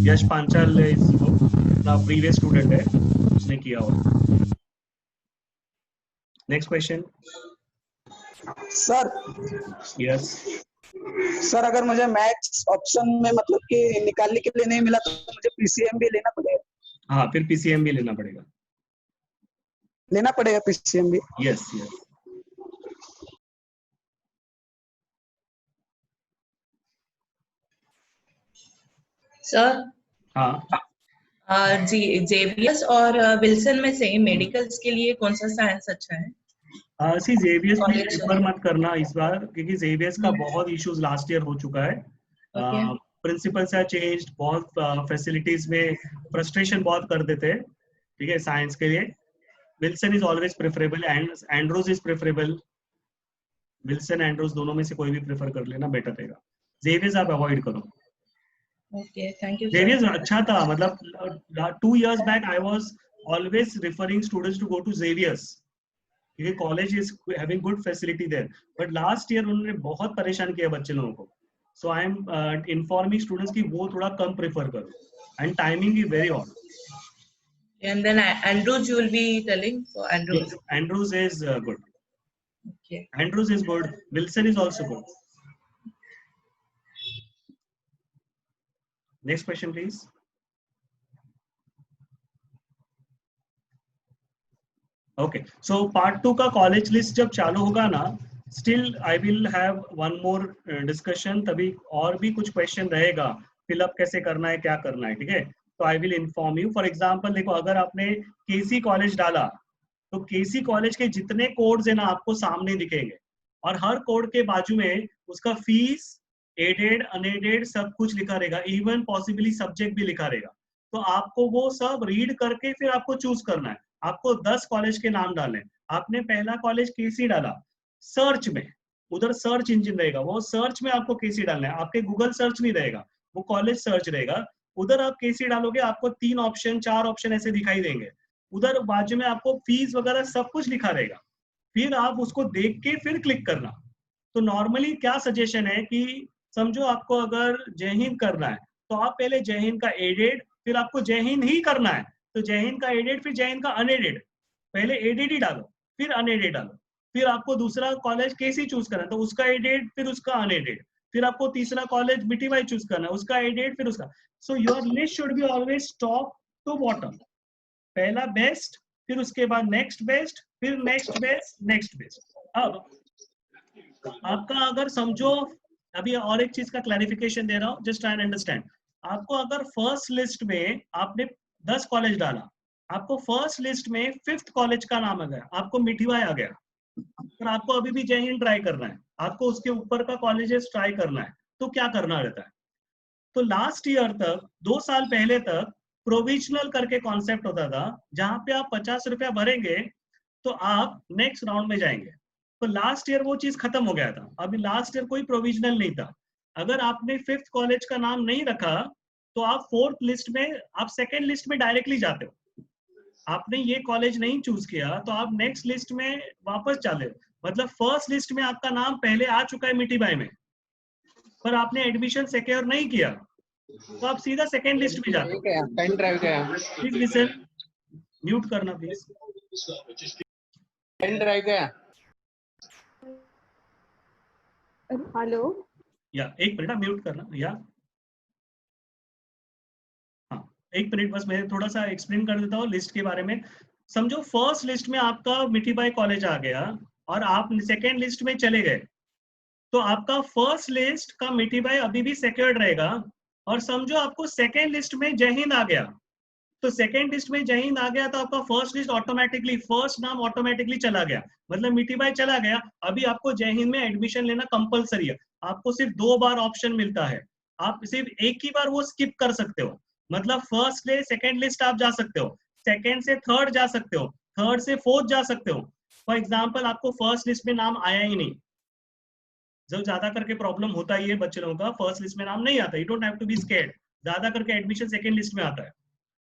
यश पांचाल अपना प्रीवियस स्टूडेंट है, उसने किया हुआ। Next question. Sir yes sir, अगर मुझे मैथ्स ऑप्शन में मतलब कि निकालने के लिए नहीं मिला तो मुझे पीसीएम भी लेना पड़ेगा? हाँ, फिर पीसीएम भी लेना पड़ेगा। पीसीएम भी? Yes yes. सर हाँ, जेवियस और विल्सन में से मेडिकल्स के लिए कौन सा साइंस अच्छा है? सी जेवियस भी प्रेफर मत करना इस बार, क्योंकि जेवियस का बहुत इश्यूज लास्ट ईयर हो चुका है। प्रिंसिपल्स आर चेंज्ड, बहुत फैसिलिटीज में फ्रस्ट्रेशन बहुत कर देते हैं, ठीक है, साइंस के लिए। Wilson is always preferable and Andrews is preferable. Wilson Andrews दोनों में से कोई भी प्रेफर कर लेना बेटर रहेगा। जेवियर्स आप अवॉइड करो। Okay, thank you. जेवियर्स अच्छा था, मतलब 2 years back I was always referring students to go to Xavier's, क्योंकि college is having good facility there, but last year उन्होंने बहुत परेशान किया बच्चे लोगों को। So I am informing students की वो थोड़ा कम प्रेफर करो, and timing is very odd. And then Andrews you will be telling. So Andrews. Yes, Andrews is good. Okay. Andrews is good. Wilson is also good. Next question, please. Okay. So part 2 का college list जब चालू होगा ना, still I will have one more discussion. तभी और भी कुछ question रहेगा, fill up कैसे करना है, क्या करना है, ठीक है। तो I will inform you. For example देखो, अगर आपने केसी कॉलेज डाला तो केसी कॉलेज के जितने कोड्स है ना आपको सामने दिखेंगे, और हर कोड के बाजू में उसका फीस, एडेड, अनएडेड सब कुछ लिखा रहेगा, इवन पॉसिबली सब्जेक्ट भी लिखा रहेगा। तो आपको वो सब रीड करके फिर आपको चूज करना है। आपको 10 कॉलेज के नाम डालने। आपने पहला कॉलेज केसी डाला, सर्च में उधर सर्च इंजन रहेगा, वो सर्च में आपको केसी डालना है, आपके गूगल सर्च नहीं रहेगा, वो कॉलेज सर्च रहेगा। उधर आप केसी डालोगे, आपको 3 ऑप्शन 4 ऑप्शन ऐसे दिखाई देंगे। उधर बाजू में आपको फीस वगैरह सब कुछ लिखा रहेगा, फिर आप उसको देख के फिर क्लिक करना। तो नॉर्मली क्या सजेशन है कि समझो आपको अगर जय हिंद करना है तो आप पहले जय हिंद का एडेड, फिर आपको जय हिंद ही करना है तो जय हिंद का एडेड, फिर जय हिंद का अनएडेड, पहले एडेड ही डालो फिर अनएडेड डालो। फिर आपको दूसरा कॉलेज केसी चूज करना है तो उसका एडेड फिर उसका अनएडेड, फिर आपको तीसरा कॉलेज बीटीवाई चूज करना है, उसका एडेड फिर उसका। So your list should be always top to bottom, पहला बेस्ट, फिर उसके बाद नेक्स्ट बेस्ट, फिर नेक्स्ट बेस्ट, नेक्स्ट बेस्ट। अब आपका अगर समझो, अभी और एक चीज का क्लैरिफिकेशन दे रहा हूं, जस्ट ट्राई एंड अंडरस्टैंड। आपको अगर फर्स्ट लिस्ट में आपने 10 कॉलेज डाला, आपको फर्स्ट लिस्ट में 5th कॉलेज का नाम आ गया, आपको मिठीबाई आ गया, पर आपको अभी भी जय हिंद ट्राई करना है, आपको उसके ऊपर का कॉलेजेस ट्राई करना है, तो क्या करना रहता है? तो लास्ट ईयर तक, 2 साल पहले तक प्रोविजनल करके कॉन्सेप्ट होता था, जहां पे आप 50 रुपया भरेंगे तो आप नेक्स्ट राउंड में जाएंगे। तो लास्ट ईयर वो चीज खत्म हो गया था, अभी लास्ट ईयर कोई प्रोविजनल नहीं था। अगर आपने 5th कॉलेज का नाम नहीं रखा तो आप 4th लिस्ट में, आप 2nd लिस्ट में डायरेक्टली जाते हो। आपने ये कॉलेज नहीं चूज किया तो आप नेक्स्ट लिस्ट में वापस चले, मतलब फर्स्ट लिस्ट में आपका नाम पहले आ चुका है मिठीबाई में, पर आपने एडमिशन सिक्योर नहीं किया तो आप सीधा 2nd लिस्ट में जाते हो। पेन ड्राइव गया, प्लीज लिसन, म्यूट करना प्लीज। पेन ड्राइव गया। हेलो, या 1 मिनट म्यूट करना, या हाँ 1 मिनट बस, मैं थोड़ा सा एक्सप्लेन कर देता हूँ लिस्ट के बारे में। समझो फर्स्ट लिस्ट में आपका मिठीबाई कॉलेज आ गया और आप 2nd लिस्ट में चले गए, तो आपका फर्स्ट लिस्ट का मिठीबाई अभी भी सिक्योर्ड रहेगा। और समझो आपको 2nd लिस्ट में जय हिंद आ गया, तो 2nd लिस्ट में जय हिंद आ गया तो आपका फर्स्ट लिस्ट ऑटोमेटिकली, फर्स्ट नाम ऑटोमेटिकली चला गया, मतलब मिठीबाई चला गया। अभी आपको जय हिंद में एडमिशन लेना कंपलसरी है, आपको सिर्फ 2 बार ऑप्शन मिलता है, आप सिर्फ एक ही बार वो स्किप कर सकते हो, मतलब फर्स्ट ले 2nd लिस्ट आप जा सकते हो, 2nd से 3rd जा सकते हो, 3rd से 4th जा सकते हो। फॉर एग्जाम्पल आपको फर्स्ट लिस्ट में नाम आया ही नहीं, जो ज्यादा करके प्रॉब्लम होता ही है बच्चे लोगों का, फर्स्ट लिस्ट में नाम नहीं आता, you don't have to be scared, ज्यादा करके एडमिशन 2nd लिस्ट में आता है।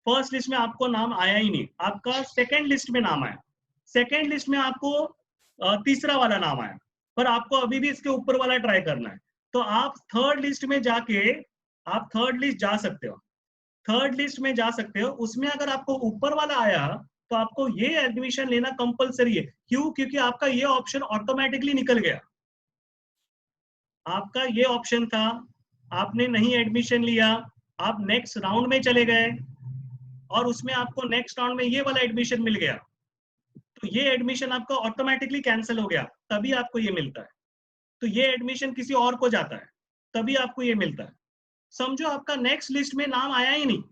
फर्स्ट लिस्ट में आपको नाम आया ही नहीं, आपका 2nd लिस्ट में नाम आया, 2nd लिस्ट में आपको तीसरा वाला नाम आया, पर आपको अभी भी इसके ऊपर वाला ट्राई करना है, तो आप 3rd लिस्ट में जाके आप 3rd लिस्ट जा सकते हो, 3rd लिस्ट में जा सकते हो। उसमें अगर आपको ऊपर वाला आया तो आपको ये एडमिशन लेना कंपलसरी है। क्यों? क्योंकि आपका ये ऑप्शन ऑटोमेटिकली निकल गया, आपका ये ऑप्शन था, आपने नहीं एडमिशन लिया, आप नेक्स्ट राउंड में चले गए और उसमें आपको नेक्स्ट राउंड में ये वाला एडमिशन मिल गया, तो ये एडमिशन आपका ऑटोमेटिकली कैंसिल हो गया, तभी आपको ये मिलता है। तो ये एडमिशन किसी और को जाता है, तभी आपको ये मिलता है। समझो आपका नेक्स्ट लिस्ट में नाम आया ही नहीं,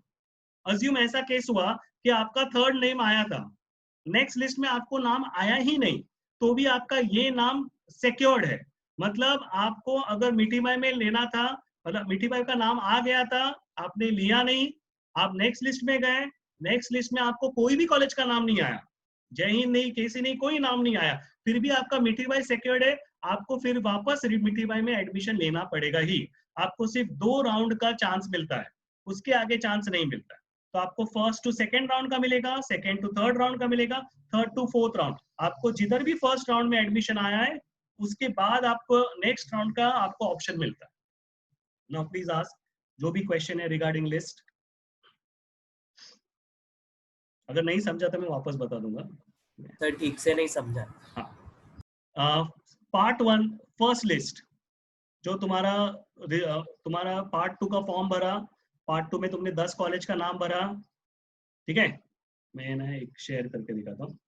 अज्यूम ऐसा केस हुआ कि आपका 3rd नेम आया था, नेक्स्ट लिस्ट में आपको नाम आया ही नहीं, तो भी आपका ये नाम सिक्योर्ड है। मतलब आपको अगर मिठीबाई में लेना था मतलब मीठी बाई का नाम आ गया था, आपने लिया नहीं, आप नेक्स्ट लिस्ट में गए, नेक्स्ट लिस्ट में आपको कोई भी कॉलेज का नाम नहीं आया, जय हिंद नहीं, केसी नहीं, कोई नाम नहीं आया, फिर भी आपका मीठी बाई सिक्योर्ड है, आपको फिर वापस मीठी बाई में एडमिशन लेना पड़ेगा ही। आपको सिर्फ 2 राउंड का चांस मिलता है, उसके आगे चांस नहीं मिलता है। तो आपको फर्स्ट टू सेकंड राउंड का मिलेगा, सेकंड टू थर्ड राउंड का मिलेगा, थर्ड टू फोर्थ राउंड। आपको जिधर भी फर्स्ट राउंड में एडमिशन आया है उसके बाद आपको नेक्स्ट राउंड का आपको ऑप्शन मिलता है। नाउ प्लीज आस्क जो भी क्वेश्चन है रिगार्डिंग लिस्ट। अगर नहीं समझा तो मैं वापस बता दूंगा। सर ठीक से नहीं समझा। हाँ, पार्ट 1 फर्स्ट लिस्ट, जो तुम्हारा पार्ट 2 का फॉर्म भरा, पार्ट 2 में तुमने 10 कॉलेज का नाम भरा, ठीक है। मैं ना एक शेयर करके दिखाता हूँ,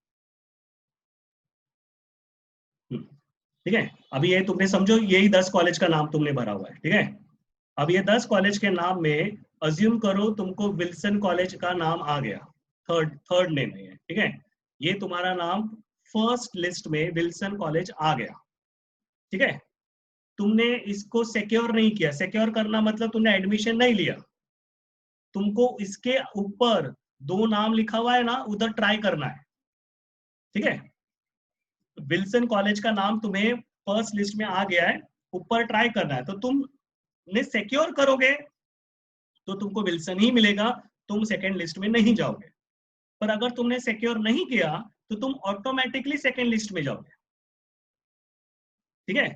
ठीक है। अभी ये तुमने समझो, यही 10 कॉलेज का नाम तुमने भरा हुआ है, ठीक है। अब ये 10 कॉलेज के नाम में अज्यूम करो तुमको विल्सन कॉलेज का नाम आ गया, थर्ड नेम है, ठीक है। ये तुम्हारा नाम फर्स्ट लिस्ट में विल्सन कॉलेज आ गया, ठीक है। तुमने इसको सिक्योर नहीं किया, सिक्योर करना मतलब तुमने एडमिशन नहीं लिया, तुमको इसके ऊपर 2 नाम लिखा हुआ है ना, उधर ट्राई करना है, ठीक है। विल्सन कॉलेज का नाम तुम्हें फर्स्ट लिस्ट में आ गया है, ऊपर ट्राई करना है, तो तुमने सिक्योर करोगे तो तुमको विल्सन ही मिलेगा, तुम सेकंड लिस्ट में नहीं जाओगे। पर अगर तुमने सिक्योर नहीं किया तो तुम ऑटोमेटिकली सेकंड लिस्ट में जाओगे, ठीक है।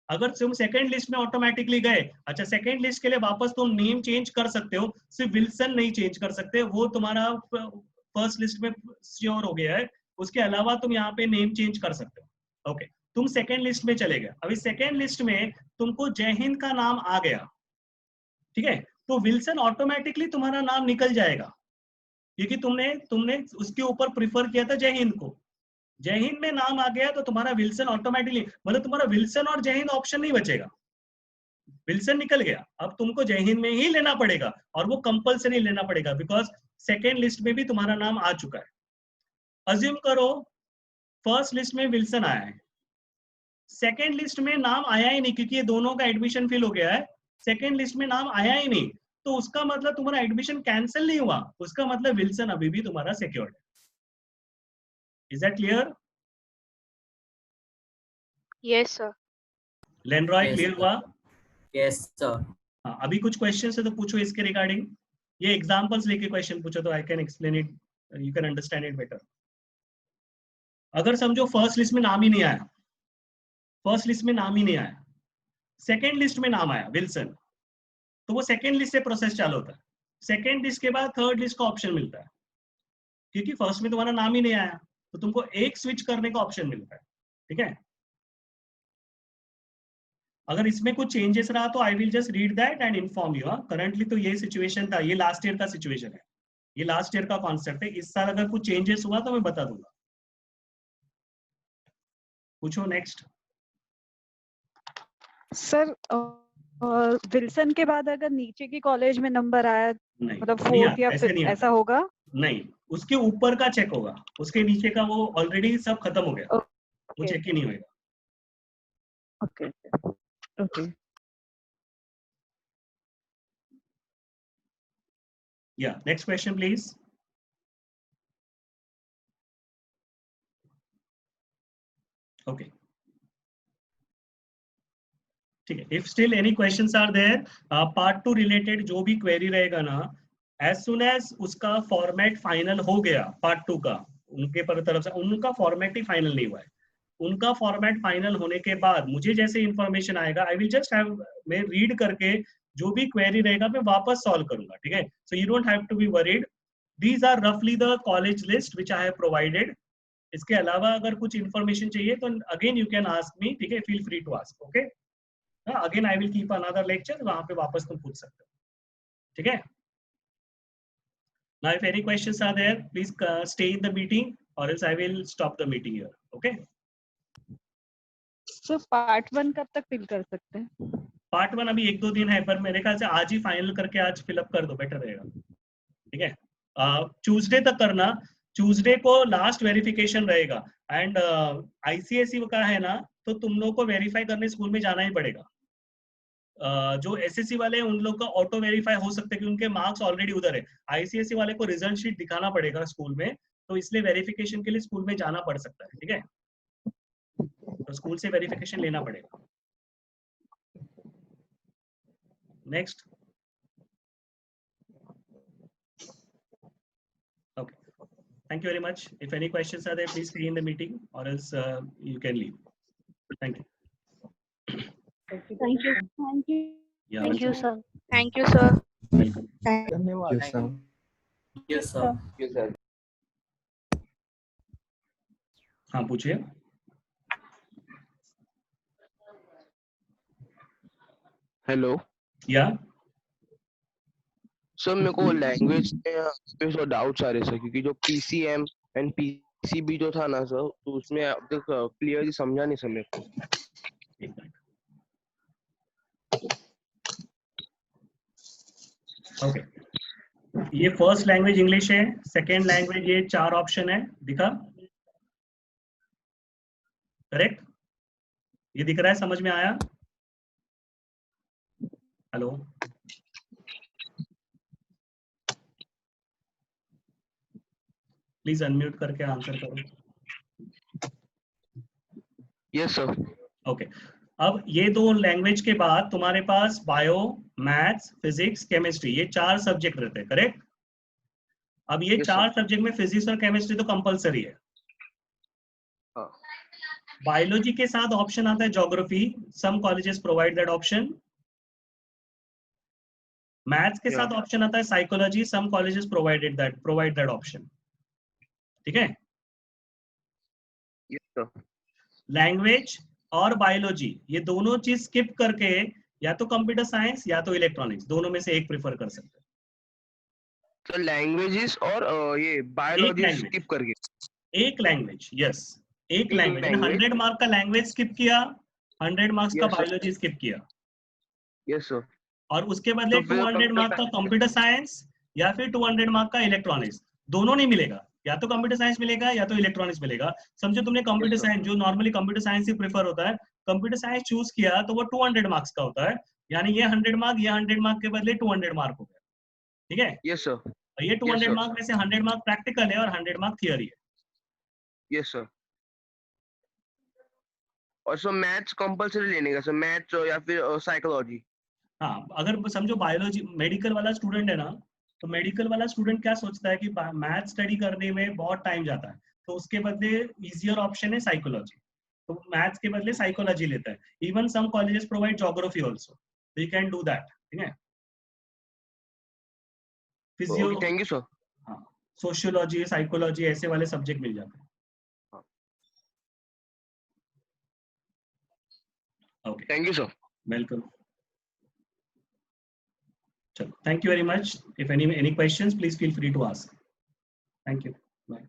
अगर तुम सेकंड लिस्ट में ऑटोमेटिकली गए, अच्छा सेकंड लिस्ट के लिए वापस तुम नेम चेंज कर सकते हो, सिर्फ विल्सन नहीं चेंज कर सकते, वो तुम्हारा फर्स्ट लिस्ट में श्योर हो गया है, उसके अलावा तुम यहाँ पे नेम चेंज कर सकते हो। ओके, तुम सेकंड लिस्ट में चले गए, अभी सेकंड लिस्ट में तुमको जय हिंद का नाम आ गया, ठीक है, तो विल्सन ऑटोमेटिकली तुम्हारा नाम निकल जाएगा, क्योंकि तुमने उसके ऊपर प्रिफर किया था जय हिंद को। जय हिंद में नाम आ गया तो तुम्हारा विल्सन ऑटोमेटिकली, मतलब तुम्हारा विल्सन और जय हिंद ऑप्शन नहीं बचेगा, विल्सन निकल गया, अब तुमको जय हिंद में ही लेना पड़ेगा, और वो कंपल्सरी लेना पड़ेगा बिकॉज सेकेंड लिस्ट में भी तुम्हारा नाम आ चुका है। अज्यूम करो फर्स्ट लिस्ट में विल्सन आया है, सेकेंड लिस्ट में नाम आया ही नहीं, क्योंकि ये दोनों का एडमिशन फिल हो गया है, सेकेंड लिस्ट में नाम आया ही नहीं, तो उसका मतलब तुम्हारा एडमिशन कैंसिल नहीं हुआ, उसका मतलब विल्सन अभी भी तुम्हारा सिक्योर्ड है। Is that clear? Yes sir. Lenroy clear हुआ? Yes sir. हाँ, अभी कुछ क्वेश्चन है तो पूछो इसके रिगार्डिंग, ये एग्जांपल्स लेके क्वेश्चन पूछो तो I can explain it, you can understand it better. अगर समझो फर्स्ट लिस्ट में नाम ही नहीं आया, फर्स्ट लिस्ट में नाम ही नहीं आया, सेकेंड लिस्ट में नाम आया विल्सन, तो वो सेकेंड लिस्ट से प्रोसेस चालू होता है, सेकेंड लिस्ट के बाद थर्ड लिस्ट का ऑप्शन मिलता है, क्योंकि फर्स्ट में तुम्हारा नाम ही नहीं आया, तो तुमको एक स्विच करने का ऑप्शन मिलता है, ठीक है। अगर इसमें कुछ चेंजेस रहा तो I will just read that and inform you. Currently तो ये सिचुएशन था, ये लास्ट ईयर का सिचुएशन है, ये लास्ट ईयर का कॉन्सेप्ट है, इस साल अगर कुछ चेंजेस हुआ तो मैं बता दूंगा। पूछो नेक्स्ट। सर विल्सन के बाद अगर नीचे की कॉलेज में नंबर आया, मतलब फोर्थ या फिफ्थ, ऐसा होगा? नहीं, उसके ऊपर का चेक होगा, उसके नीचे का वो ऑलरेडी सब खत्म हो गया, वो चेक ही नहीं होगा। Okay okay. Yeah next question please. Okay ठीक है, if still any queries are there, part 2 related जो भी क्वेरी रहेगा ना, एज सुन एज उसका फॉर्मेट फाइनल हो गया पार्ट 2 का, उनके पर तरफ से उनका फॉर्मेट ही फाइनल नहीं हुआ है, उनका फॉर्मेट फाइनल होने के बाद मुझे जैसे इंफॉर्मेशन आएगा आई विल जस्ट हैव, मैं रीड करके जो भी क्वेरी रहेगा मैं वापस सॉल्व करूंगा, ठीक है। So you don't have to be worried, these are रफली the college list which I have provided. इसके अलावा अगर कुछ इंफॉर्मेशन चाहिए तो again you can ask me, ठीक है, feel free to ask, okay. Again I will keep another lecture, वहां पे वापस तुम पूछ सकते हो, ठीक है। Now if any questions are there, please stay in the meeting or else I will stop the meeting here, okay? So part 1 कब तक फिल कर सकते हैं? पार्ट 1 अभी 1-2 दिन है, पर मेरे ख्याल से आज ही फाइनल करके आज फिलअप कर दो, बेटर रहेगा, ठीक है। ट्यूसडे तक करना, ट्यूसडे को लास्ट वेरिफिकेशन रहेगा, एंड आईसीएसई का है ना, तो तुम लोग को वेरीफाई करने स्कूल में जाना ही पड़ेगा, जो एसएससी वाले हैं उन लोग का ऑटो वेरीफाई हो सकता है कि उनके मार्क्स ऑलरेडी उधर है। आईसीएसई वाले को रिजल्ट शीट दिखाना पड़ेगा स्कूल में, तो इसलिए वेरिफिकेशन के लिए स्कूल में जाना पड़ सकता है, ठीक है, तो स्कूल से वेरिफिकेशन लेना पड़ेगा। Next, okay, thank you very much. If any questions are there, please stay in the meeting or else you can leave. Thank you. Thank you. Thank you. Yeah, Thank you, sir. Thank you, sir. welcome. धन्यवाद sir. Yes, sir. Yes, sir. हाँ पूछिए। Hello या sir, मेरे को language में doubts आ रहे sir, क्योंकि जो पीसीएम एंड पीसीबी जो था ना सर, तो उसमें अब तक क्लियरली समझा नहीं सर मेरे को। ओके, ये फर्स्ट लैंग्वेज इंग्लिश है, सेकेंड लैंग्वेज ये 4 ऑप्शन है, दिखा करेक्ट? ये दिख रहा है, समझ में आया? हेलो, प्लीज अनम्यूट करके आंसर करो। Yes sir. ओके, अब ये 2 लैंग्वेज के बाद तुम्हारे पास बायो, मैथ्स, फिजिक्स, केमिस्ट्री, ये 4 सब्जेक्ट रहते हैं, करेक्ट? अब ये 4 सब्जेक्ट में फिजिक्स और केमिस्ट्री तो कंपलसरी है। बायोलॉजी के साथ ऑप्शन आता है geography, some colleges provide that option. Maths के साथ ऑप्शन आता है psychology, some colleges provide that option, ठीक है? लैंग्वेज और बायोलॉजी ये दोनों चीज स्किप करके या तो कंप्यूटर साइंस या तो इलेक्ट्रॉनिक्स, दोनों में से एक प्रेफर कर सकते हैं। तो लैंग्वेजेस और ये बायोलॉजी स्किप करके एक लैंग्वेज, यस, एक लैंग्वेज। 100 मार्क का लैंग्वेज स्किप किया, 100 मार्क्स का बायोलॉजी स्किप किया। Yes sir. और उसके बदले 200 मार्क का कंप्यूटर साइंस या फिर 200 मार्क का इलेक्ट्रॉनिक्स, दोनों नहीं मिलेगा, या तो कंप्यूटर साइंस मिलेगा या तो इलेक्ट्रॉनिक्स मिलेगा। समझो तुमने कंप्यूटर साइंस, जो नॉर्मली कंप्यूटर साइंस ही प्रेफर होता है, कंप्यूटर साइंस चूज किया तो वो 200 मार्क्स का होता है, यानी ये 100 मार्क, ये 100 मार्क के बदले 200 मार्क हो गया, ठीक है? Yes sir. ये 200 मार्क में से 100 मार्क प्रैक्टिकल है और 100 मार्क थियरी है। Yes sir. और सर मैथ्स कंपलसरी लेने का सर, मैथ्स या फिर साइकोलॉजी? हाँ, अगर समझो बायोलॉजी मेडिकल वाला स्टूडेंट है ना, तो मेडिकल वाला स्टूडेंट क्या सोचता है कि मैथ स्टडी करने में बहुत टाइम जाता है, तो उसके बदले इजियर ऑप्शन है साइकोलॉजी, तो मैथ्स के बदले साइकोलॉजी लेता है। Even some colleges provide geography also, तो यू कैन डू दैट, ठीक है? Physio, thank you sir. हाँ, सोशियोलॉजी, साइकोलॉजी ऐसे वाले सब्जेक्ट मिल जाते हैं। Okay, thank you sir. Welcome. चलो, thank you very much. If any questions, please feel free to ask. Thank you. Bye.